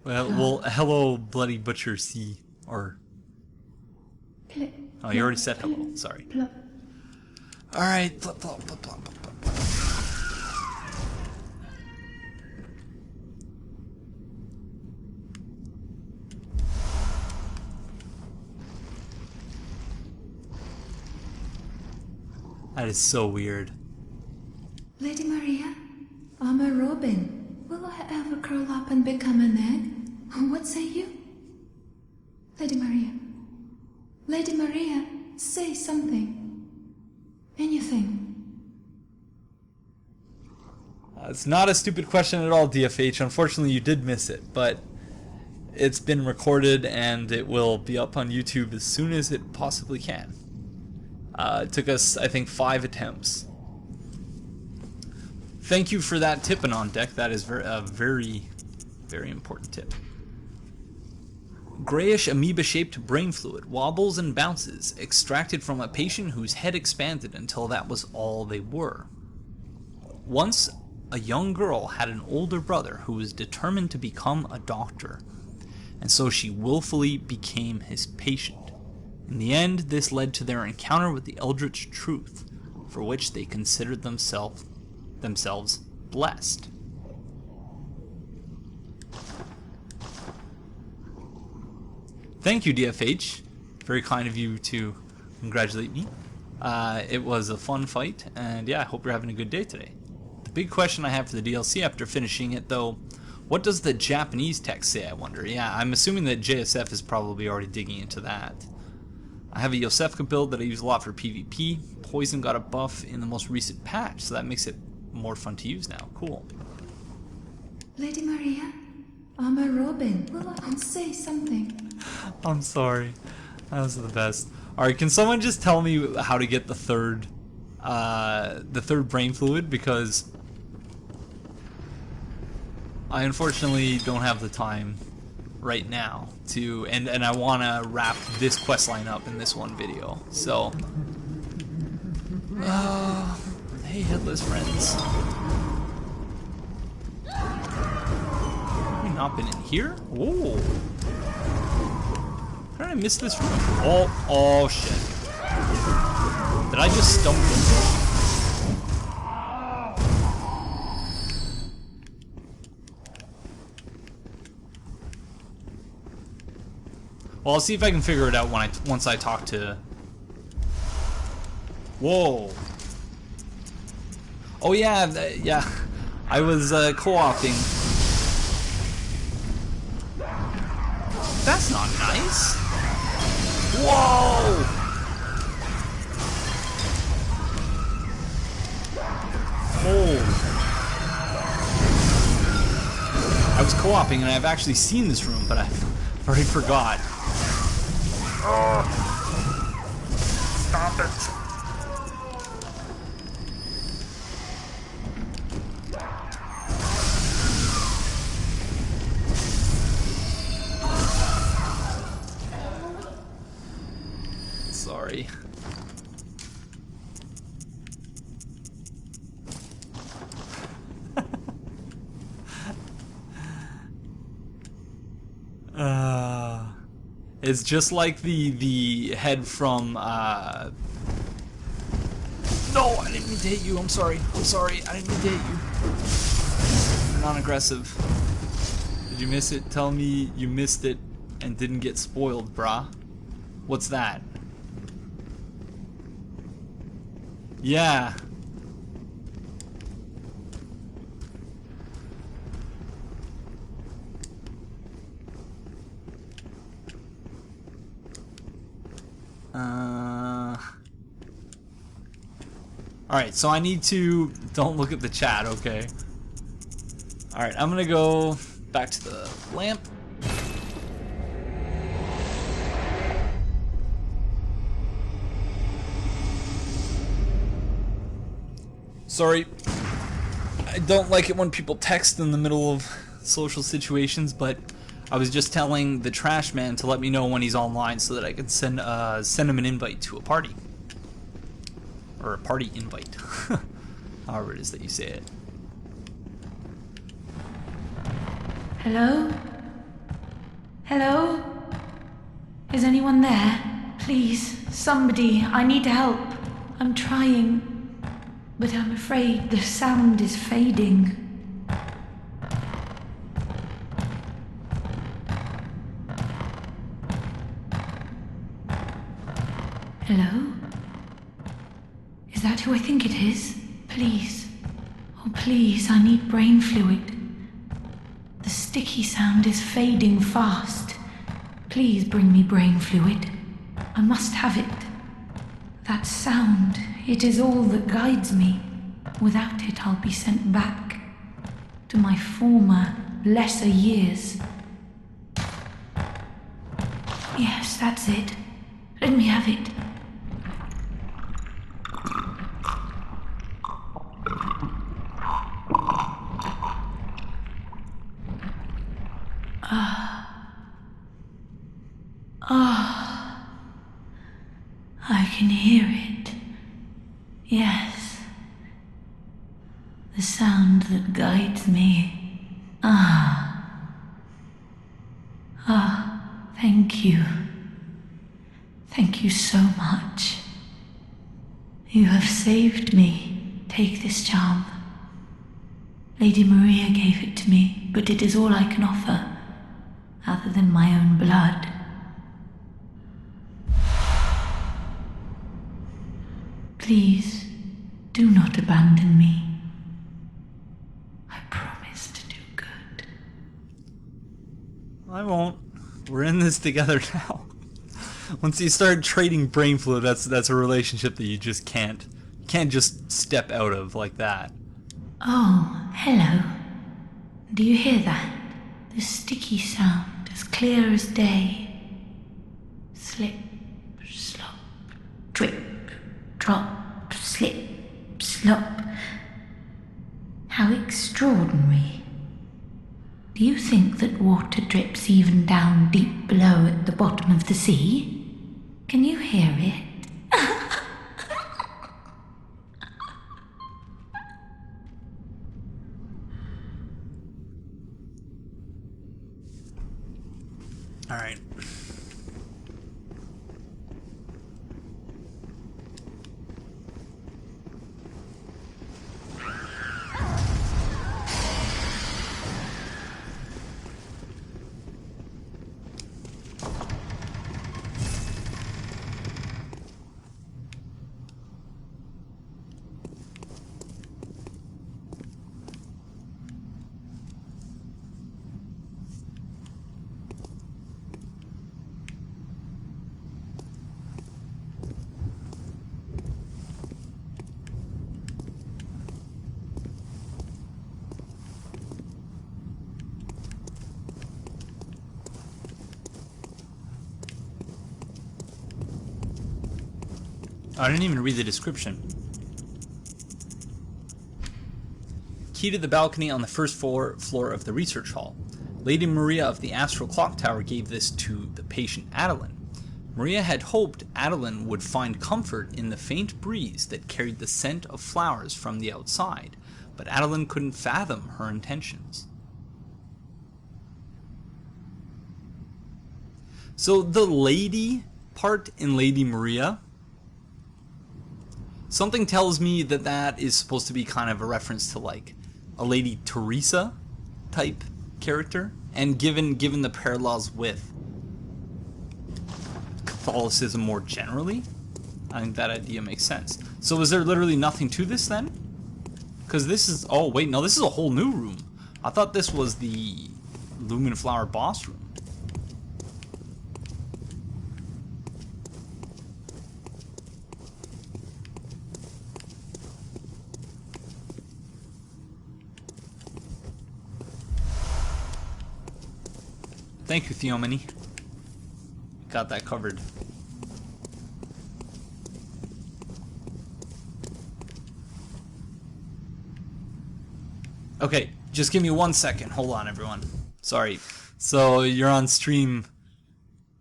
[SPEAKER 1] well, hello, Bloody Butcher C, or oh, you already said hello. Sorry. All right. Plop, plop, plop, plop, plop, plop. That is so weird.
[SPEAKER 6] Lady Maria, I'm a robin. Will I ever curl up and become an egg? What say you? Lady Maria. Lady Maria, say something. Anything.
[SPEAKER 1] It's not a stupid question at all, DFH. Unfortunately, you did miss it, but it's been recorded and it will be up on YouTube as soon as it possibly can. It took us, I think, 5 attempts. Thank you for that tip, and on deck. That is a very, very important tip. Grayish amoeba-shaped brain fluid wobbles and bounces, extracted from a patient whose head expanded until that was all they were. Once, a young girl had an older brother who was determined to become a doctor, and so she willfully became his patient. In the end, this led to their encounter with the Eldritch Truth, for which they considered themselves blessed. Thank you, DFH. Very kind of you to congratulate me. It was a fun fight, and yeah, I hope you're having a good day today. The big question I have for the DLC after finishing it, though, what does the Japanese text say, I wonder? Yeah, I'm assuming that JSF is probably already digging into that. I have a Yosefka build that I use a lot for PvP. Poison got a buff in the most recent patch, so that makes it more fun to use now. Cool.
[SPEAKER 6] Lady Maria, I'm a robin. Will I say something?
[SPEAKER 1] I'm sorry. That was the best. Alright, can someone just tell me how to get the third the third brain fluid because I unfortunately don't have the time right now to, and I want to wrap this questline up in this one video. So, hey, headless friends. Have we not been in here? Whoa. How did I miss this room? Oh shit. Did I just stumble into it? Well, I'll see if I can figure it out once I talk to... Whoa. Oh yeah, yeah. I was co-opting. That's not nice. Whoa! Oh. I was co-oping and I've actually seen this room, but I've already forgot. Oh. Stop it. Sorry. It's just like the head from No, I didn't mean to hit you. I'm sorry. I didn't mean to hit you. You're non-aggressive. Did you miss it? Tell me you missed it and didn't get spoiled, brah. What's that? Yeah. Alright, so I need to... Don't look at the chat, okay? Alright, I'm gonna go back to the lamp. Sorry. I don't like it when people text in the middle of social situations, but I was just telling the trash man to let me know when he's online so that I can send him an invite to a party. Or a party invite. However it is that you say it.
[SPEAKER 4] Hello? Hello? Is anyone there? Please, somebody, I need help. I'm trying. But I'm afraid the sound is fading. Hello? Is that who I think it is? Please. Oh, please, I need brain fluid. The sticky sound is fading fast. Please bring me brain fluid. I must have it. That sound, it is all that guides me. Without it, I'll be sent back to my former, lesser years. Yes, that's it. Let me have it. I can hear it. Yes. The sound that guides me. Thank you. Thank you so much. You have saved me. Take this charm. Lady Maria gave it to me, but it is all I can offer, other than my own blood. Please, do not abandon me. I promise to do good.
[SPEAKER 1] I won't. We're in this together now. Once you start trading brain fluid, that's a relationship that you just can't just step out of like that.
[SPEAKER 4] Oh, hello. Do you hear that? The sticky sound, as clear as day. Slip, slop, drip, drop, slip, slop. How extraordinary. Do you think that water drips even down deep below at the bottom of the sea? Can you hear it?
[SPEAKER 1] All right. I didn't even read the description. Key to the balcony on the first floor of the research hall. Lady Maria of the Astral Clock Tower gave this to the patient Adeline. Maria had hoped Adeline would find comfort in the faint breeze that carried the scent of flowers from the outside, but Adeline couldn't fathom her intentions. So the lady part in Lady Maria, something tells me that that is supposed to be kind of a reference to like a Lady Teresa type character, and given the parallels with Catholicism more generally, I think that idea makes sense. So is there literally nothing to this then? Because this is, oh wait, no, this is a whole new room. I thought this was the Lumen Flower boss room. Thank you, Theomany. Got that covered. Okay, just give me 1 second. Hold on, everyone. Sorry. So you're on stream,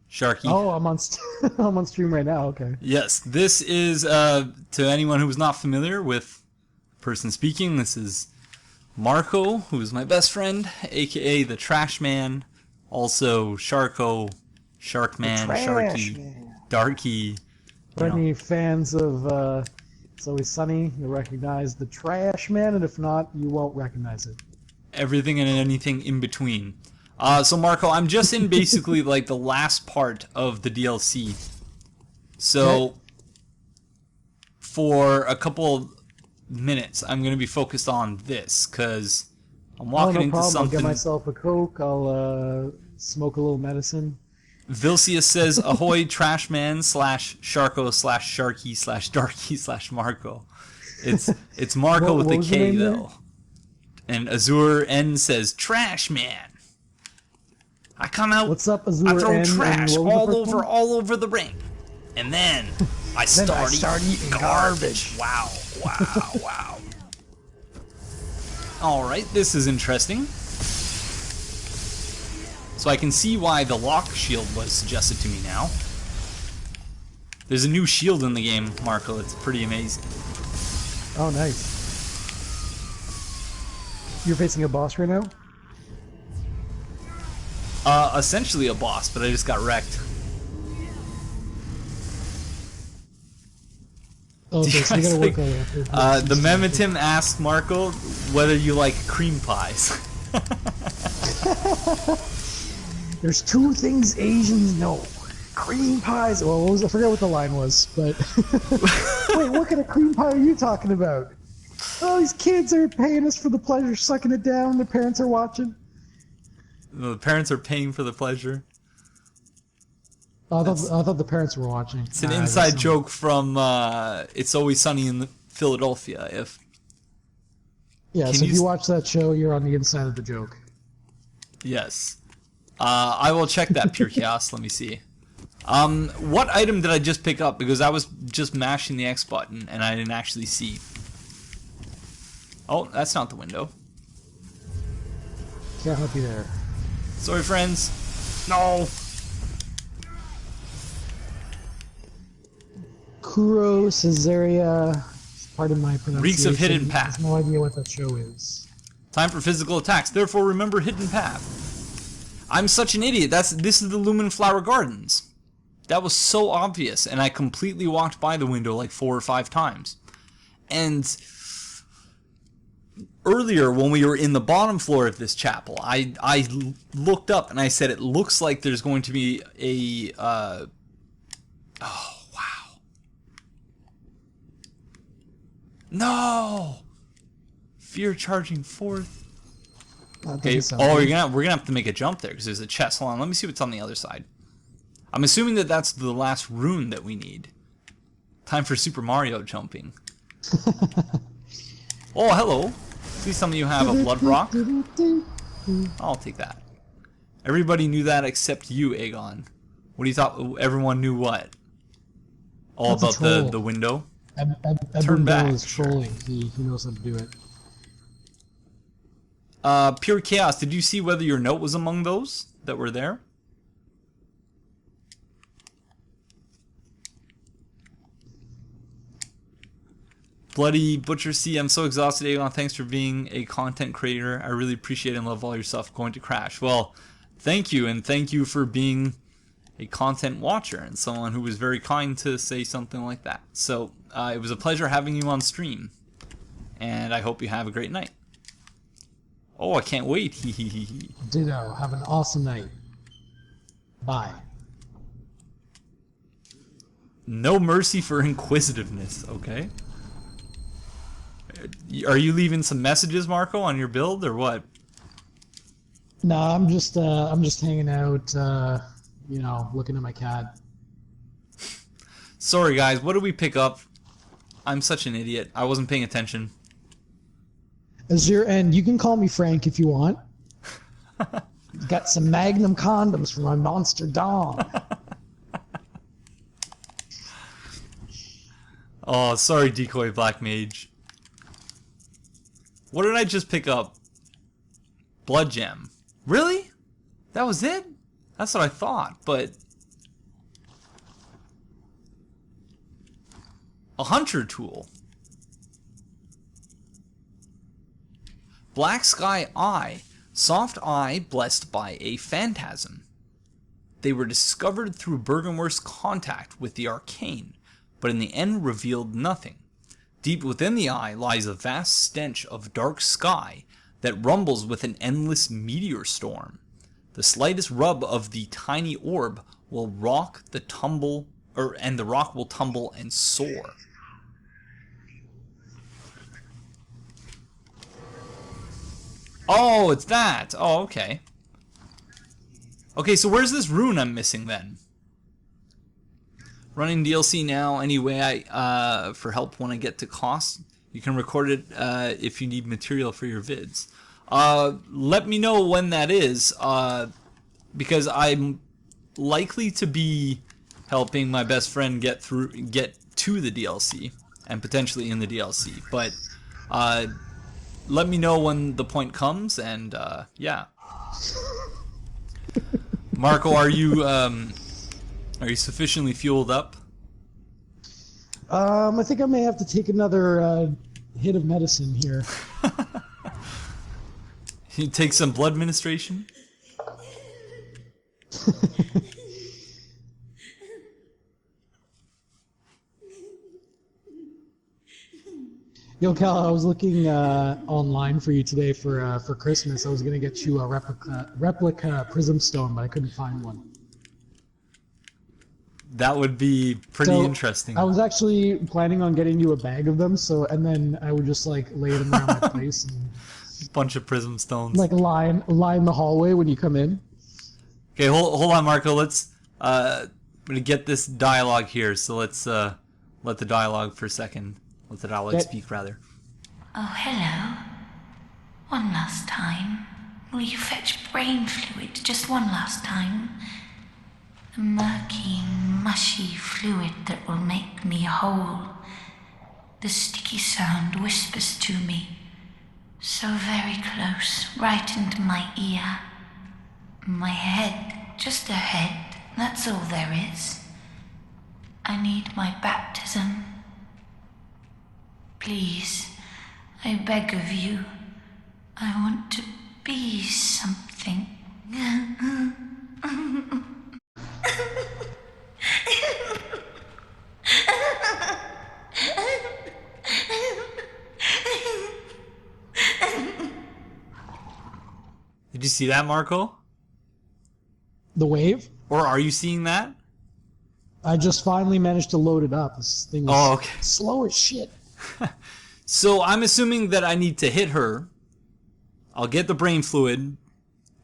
[SPEAKER 1] Sharky.
[SPEAKER 8] Oh, I'm on I'm on stream right now. Okay.
[SPEAKER 1] Yes, this is to anyone who's not familiar with the person speaking. This is Marco, who is my best friend, aka the Trash Man. Also, Sharko, Sharkman, Sharky,
[SPEAKER 8] Man.
[SPEAKER 1] Darky.
[SPEAKER 8] For any fans of It's Always Sunny, you'll recognize the Trash Man, and if not, you won't recognize it.
[SPEAKER 1] Everything and anything in between. So Marco, I'm just in basically like the last part of the DLC. So for a couple minutes, I'm going to be focused on this because I'm walking into something.
[SPEAKER 8] I'll get myself a Coke. I'll smoke a little medicine.
[SPEAKER 1] Vilcius says, ahoy, Trashman / Sharko / Sharky / Darky / Marco. It's Marco with a K, though. And Azure N says, Trash Man. I come out,
[SPEAKER 8] what's up, Azure
[SPEAKER 1] I throw
[SPEAKER 8] N,
[SPEAKER 1] trash all over the ring. And then I start eating garbage. Wow. Alright, this is interesting. So I can see why the lock shield was suggested to me now. There's a new shield in the game, Marco. It's pretty amazing.
[SPEAKER 8] Oh, nice. You're facing a boss right now?
[SPEAKER 1] Essentially a boss, but I just got wrecked.
[SPEAKER 8] Okay, so you gotta work on that.
[SPEAKER 1] The Memitim asked Marco whether you like cream pies.
[SPEAKER 8] There's two things Asians know. Cream pies. Well, I forget what the line was, but... Wait, what kind of cream pie are you talking about? Oh, these kids are paying us for the pleasure, sucking it down, the parents are watching.
[SPEAKER 1] The parents are paying for the pleasure.
[SPEAKER 8] I thought the parents were watching.
[SPEAKER 1] It's an inside joke from It's Always Sunny in Philadelphia.
[SPEAKER 8] Yeah, so if you watch that show, you're on the inside of the joke.
[SPEAKER 1] Yes. I will check that, Pure Chaos. Let me see. What item did I just pick up? Because I was just mashing the X button and I didn't actually see. Oh, that's not the window.
[SPEAKER 8] Can't help you there.
[SPEAKER 1] Sorry, friends. No.
[SPEAKER 8] Kuro Caesarea. Pardon my pronunciation.
[SPEAKER 1] Reeks of Hidden Path.
[SPEAKER 8] I have no idea what that show is.
[SPEAKER 1] Time for physical attacks. Therefore, remember Hidden Path. I'm such an idiot. This is the Lumen Flower Gardens. That was so obvious, and I completely walked by the window like 4 or 5 times. And earlier, when we were in the bottom floor of this chapel, I looked up and I said, it looks like there's going to be a... oh, wow. No! Fear charging forth. Okay. Oh, we're gonna have to make a jump there because there's a chest. Hold on, let me see what's on the other side. I'm assuming that that's the last rune that we need. Time for Super Mario jumping. Oh, hello. See, some of you have a blood rock. I'll take that. Everybody knew that except you, Aegon. What do you thought? Everyone knew what? All about the window.
[SPEAKER 8] Turn
[SPEAKER 1] back.
[SPEAKER 8] Is trolling. He knows how to do it.
[SPEAKER 1] Pure Chaos, did you see whether your note was among those that were there? Bloody Butcher C, I'm so exhausted, Aegon. Thanks for being a content creator. I really appreciate and love all your stuff. Going to crash. Well, thank you, and thank you for being a content watcher and someone who was very kind to say something like that. So, it was a pleasure having you on stream, and I hope you have a great night. Oh, I can't wait.
[SPEAKER 8] Ditto. Have an awesome night. Bye.
[SPEAKER 1] No mercy for inquisitiveness, okay? Are you leaving some messages, Marco, on your build, or what?
[SPEAKER 8] No, I'm just hanging out, you know, looking at my cat.
[SPEAKER 1] Sorry, guys. What did we pick up? I'm such an idiot. I wasn't paying attention.
[SPEAKER 8] And you can call me Frank if you want. Got some Magnum condoms for my monster dong.
[SPEAKER 1] Oh, sorry, Decoy Black Mage. What did I just pick up? Blood Gem. Really? That was it? That's what I thought, but... A Hunter Tool. Black Sky Eye. Soft eye blessed by a phantasm. They were discovered through Bergenworth's contact with the arcane, but in the end revealed nothing. Deep within the eye lies a vast stench of dark sky that rumbles with an endless meteor storm. The slightest rub of the tiny orb will rock the tumble, and the rock will tumble and soar. Oh, it's that. Oh, okay. Okay, so where's this rune I'm missing then? Running DLC now. Anyway, for help when I get to Kos. You can record it if you need material for your vids. Let me know when that is, because I'm likely to be helping my best friend get to the DLC and potentially in the DLC. But let me know when the point comes, and yeah. Marco, are you sufficiently fueled up?
[SPEAKER 8] I think I may have to take another hit of medicine here.
[SPEAKER 1] You take some blood administration?
[SPEAKER 8] Yo, Cal, I was looking online for you today for Christmas. I was gonna get you a replica Prism Stone, but I couldn't find one.
[SPEAKER 1] That would be pretty interesting.
[SPEAKER 8] I was actually planning on getting you a bag of them, and then I would just like lay them around my place and
[SPEAKER 1] bunch of Prism Stones.
[SPEAKER 8] like line the hallway when you come in.
[SPEAKER 1] Okay, hold on, Marco. Let's I'm gonna get this dialogue here. So let's let the dialogue for a second. Let the dialogue speak, rather.
[SPEAKER 4] Oh, hello. One last time. Will you fetch brain fluid just one last time? The murky, mushy fluid that will make me whole. The sticky sound whispers to me. So very close, right into my ear. My head, just a head, that's all there is. I need my baptism. Please, I beg of you. I want to be something.
[SPEAKER 1] Did you see that, Marco?
[SPEAKER 8] The wave?
[SPEAKER 1] Or are you seeing that?
[SPEAKER 8] I just finally managed to load it up. This thing is
[SPEAKER 1] Oh, okay.
[SPEAKER 8] slow as shit.
[SPEAKER 1] So I'm assuming that I need to hit her. I'll get the brain fluid,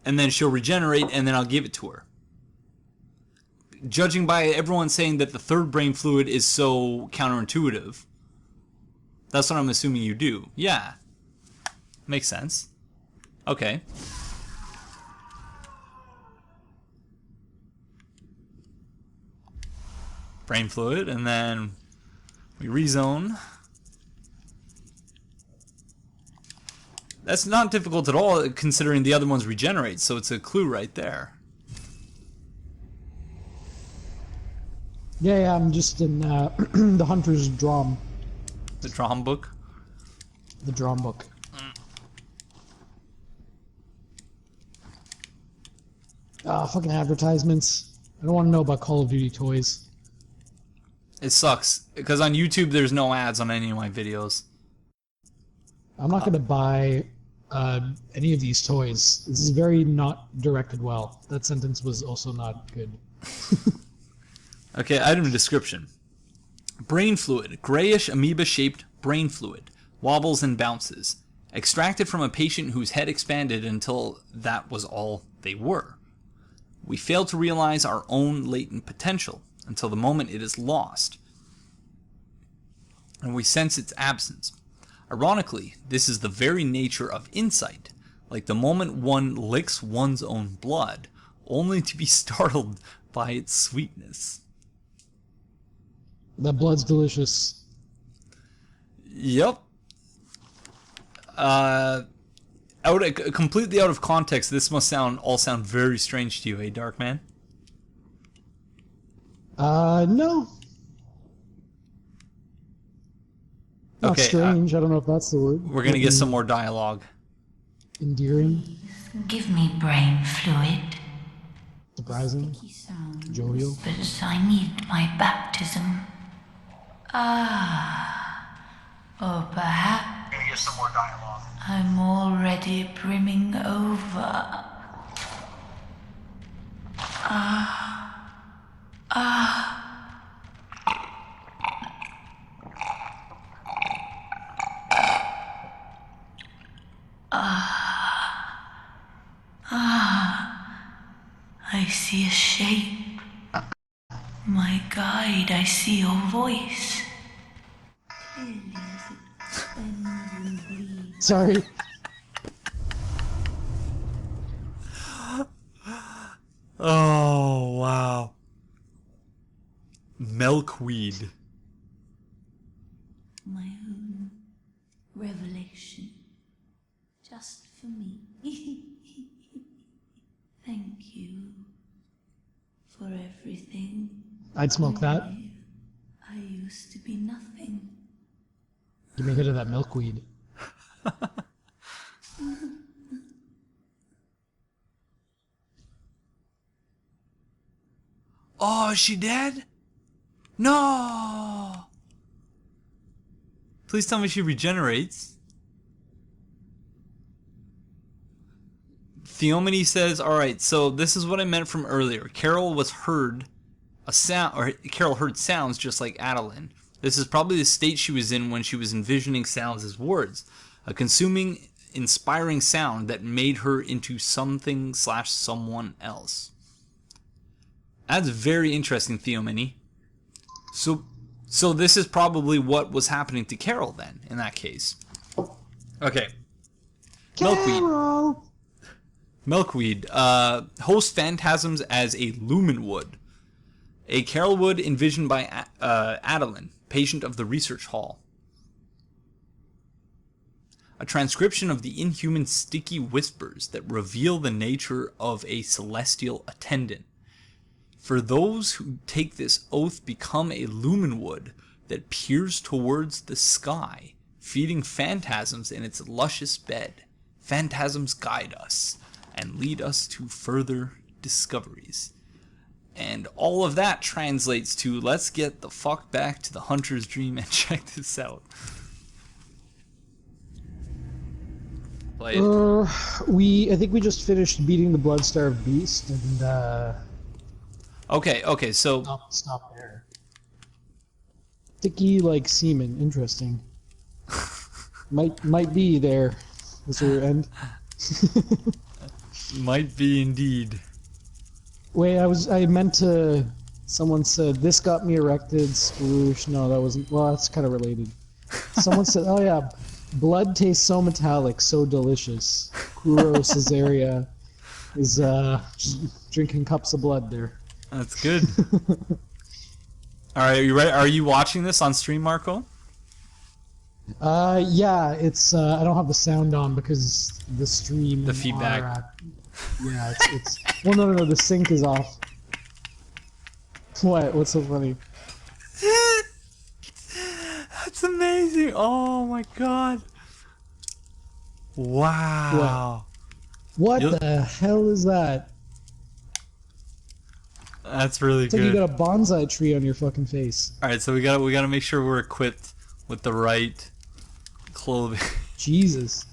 [SPEAKER 1] and then she'll regenerate, and then I'll give it to her. Judging by everyone saying that the third brain fluid is so counterintuitive, that's what I'm assuming you do. Yeah. Makes sense. Okay. Brain fluid, and then we rezone. That's not difficult at all, considering the other ones regenerate, so it's a clue right there.
[SPEAKER 8] Yeah, I'm just in the Hunter's Drum.
[SPEAKER 1] The drum book.
[SPEAKER 8] The drum book. Fucking advertisements. I don't want to know about Call of Duty toys.
[SPEAKER 1] It sucks, because on YouTube there's no ads on any of my videos.
[SPEAKER 8] I'm not going to buy any of these toys. This is very not directed well. That sentence was also not good.
[SPEAKER 1] Okay, item description. Brain fluid, grayish amoeba-shaped brain fluid, wobbles and bounces. Extracted from a patient whose head expanded until that was all they were. We fail to realize our own latent potential until the moment it is lost, and we sense its absence. Ironically, this is the very nature of insight, like the moment one licks one's own blood, only to be startled by its sweetness.
[SPEAKER 8] That blood's delicious.
[SPEAKER 1] Yep. Completely out of context, this must all sound very strange to you, eh, Darkman?
[SPEAKER 8] No. Not
[SPEAKER 1] Okay,
[SPEAKER 8] strange. I don't know if that's the word.
[SPEAKER 1] We're gonna get some more dialogue.
[SPEAKER 8] Endearing.
[SPEAKER 4] Give me brain fluid.
[SPEAKER 8] Surprising. Jovial.
[SPEAKER 4] But I need my baptism. Or perhaps
[SPEAKER 1] Gonna get some more dialogue.
[SPEAKER 4] I'm already brimming over. I see a shape. My guide, I see your voice. Clearly as it bends and bleeds.
[SPEAKER 8] Sorry.
[SPEAKER 1] Oh, wow. Milkweed.
[SPEAKER 4] My own revelation. Just for me. Thank you for everything.
[SPEAKER 8] I'd smoke that.
[SPEAKER 4] I used to be nothing.
[SPEAKER 8] Give me a hit of that milkweed.
[SPEAKER 1] Oh, is she dead? No! Please tell me she regenerates. Theomony says, alright, so this is what I meant from earlier. Carol heard sounds just like Adeline. This is probably the state she was in when she was envisioning sounds as words. A consuming, inspiring sound that made her into something/someone else. That's very interesting, Theomany. So this is probably what was happening to Carol then, in that case. Okay.
[SPEAKER 8] Carol!
[SPEAKER 1] Milkweed. Host phantasms as a lumen wood. A Carol wood envisioned by Adeline, patient of the research hall. a transcription of the inhuman sticky whispers that reveal the nature of a celestial attendant. For those who take this oath become a lumen wood that peers towards the sky, feeding phantasms in its luscious bed. Phantasms guide us and lead us to further discoveries. And all of that translates to, let's get the fuck back to the hunter's dream and check this out. Play it.
[SPEAKER 8] I think we just finished beating the Bloodstarved Beast, and
[SPEAKER 1] Okay, so
[SPEAKER 8] stop there. Sticky like semen, interesting. might be there. Is there end?
[SPEAKER 1] might be indeed.
[SPEAKER 8] Wait, I meant to. Someone said this got me erected. Sploosh. No, that wasn't. Well, that's kind of related. Someone said, "Oh yeah, blood tastes so metallic, so delicious." Kuro Caesarea is just drinking cups of blood there.
[SPEAKER 1] That's good. All right, are you ready? Are you watching this on stream, Marco?
[SPEAKER 8] Yeah, it's I don't have the sound on because the stream.
[SPEAKER 1] The feedback.
[SPEAKER 8] Yeah, it's. Well, no, the sync is off. What? What's so funny?
[SPEAKER 1] That's amazing! Oh my god! Wow!
[SPEAKER 8] What the hell is that?
[SPEAKER 1] That's really
[SPEAKER 8] It's
[SPEAKER 1] good.
[SPEAKER 8] like you got a bonsai tree on your fucking face.
[SPEAKER 1] All right, so we gotta make sure we're equipped with the right clothing.
[SPEAKER 8] Jesus.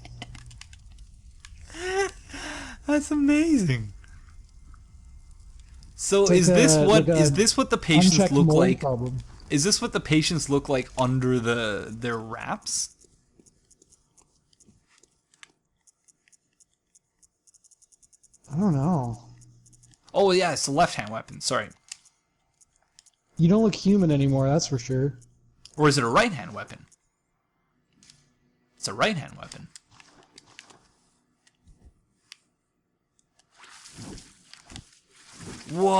[SPEAKER 1] That's amazing. So
[SPEAKER 8] It's like
[SPEAKER 1] is this what the patients
[SPEAKER 8] unchecked
[SPEAKER 1] look
[SPEAKER 8] mold
[SPEAKER 1] like?
[SPEAKER 8] problem.
[SPEAKER 1] Is this what the patients look like under their wraps?
[SPEAKER 8] I don't know.
[SPEAKER 1] Oh yeah, it's a left-hand weapon. Sorry.
[SPEAKER 8] You don't look human anymore, that's for sure.
[SPEAKER 1] Or is it a right-hand weapon? It's a right-hand weapon. Whoa!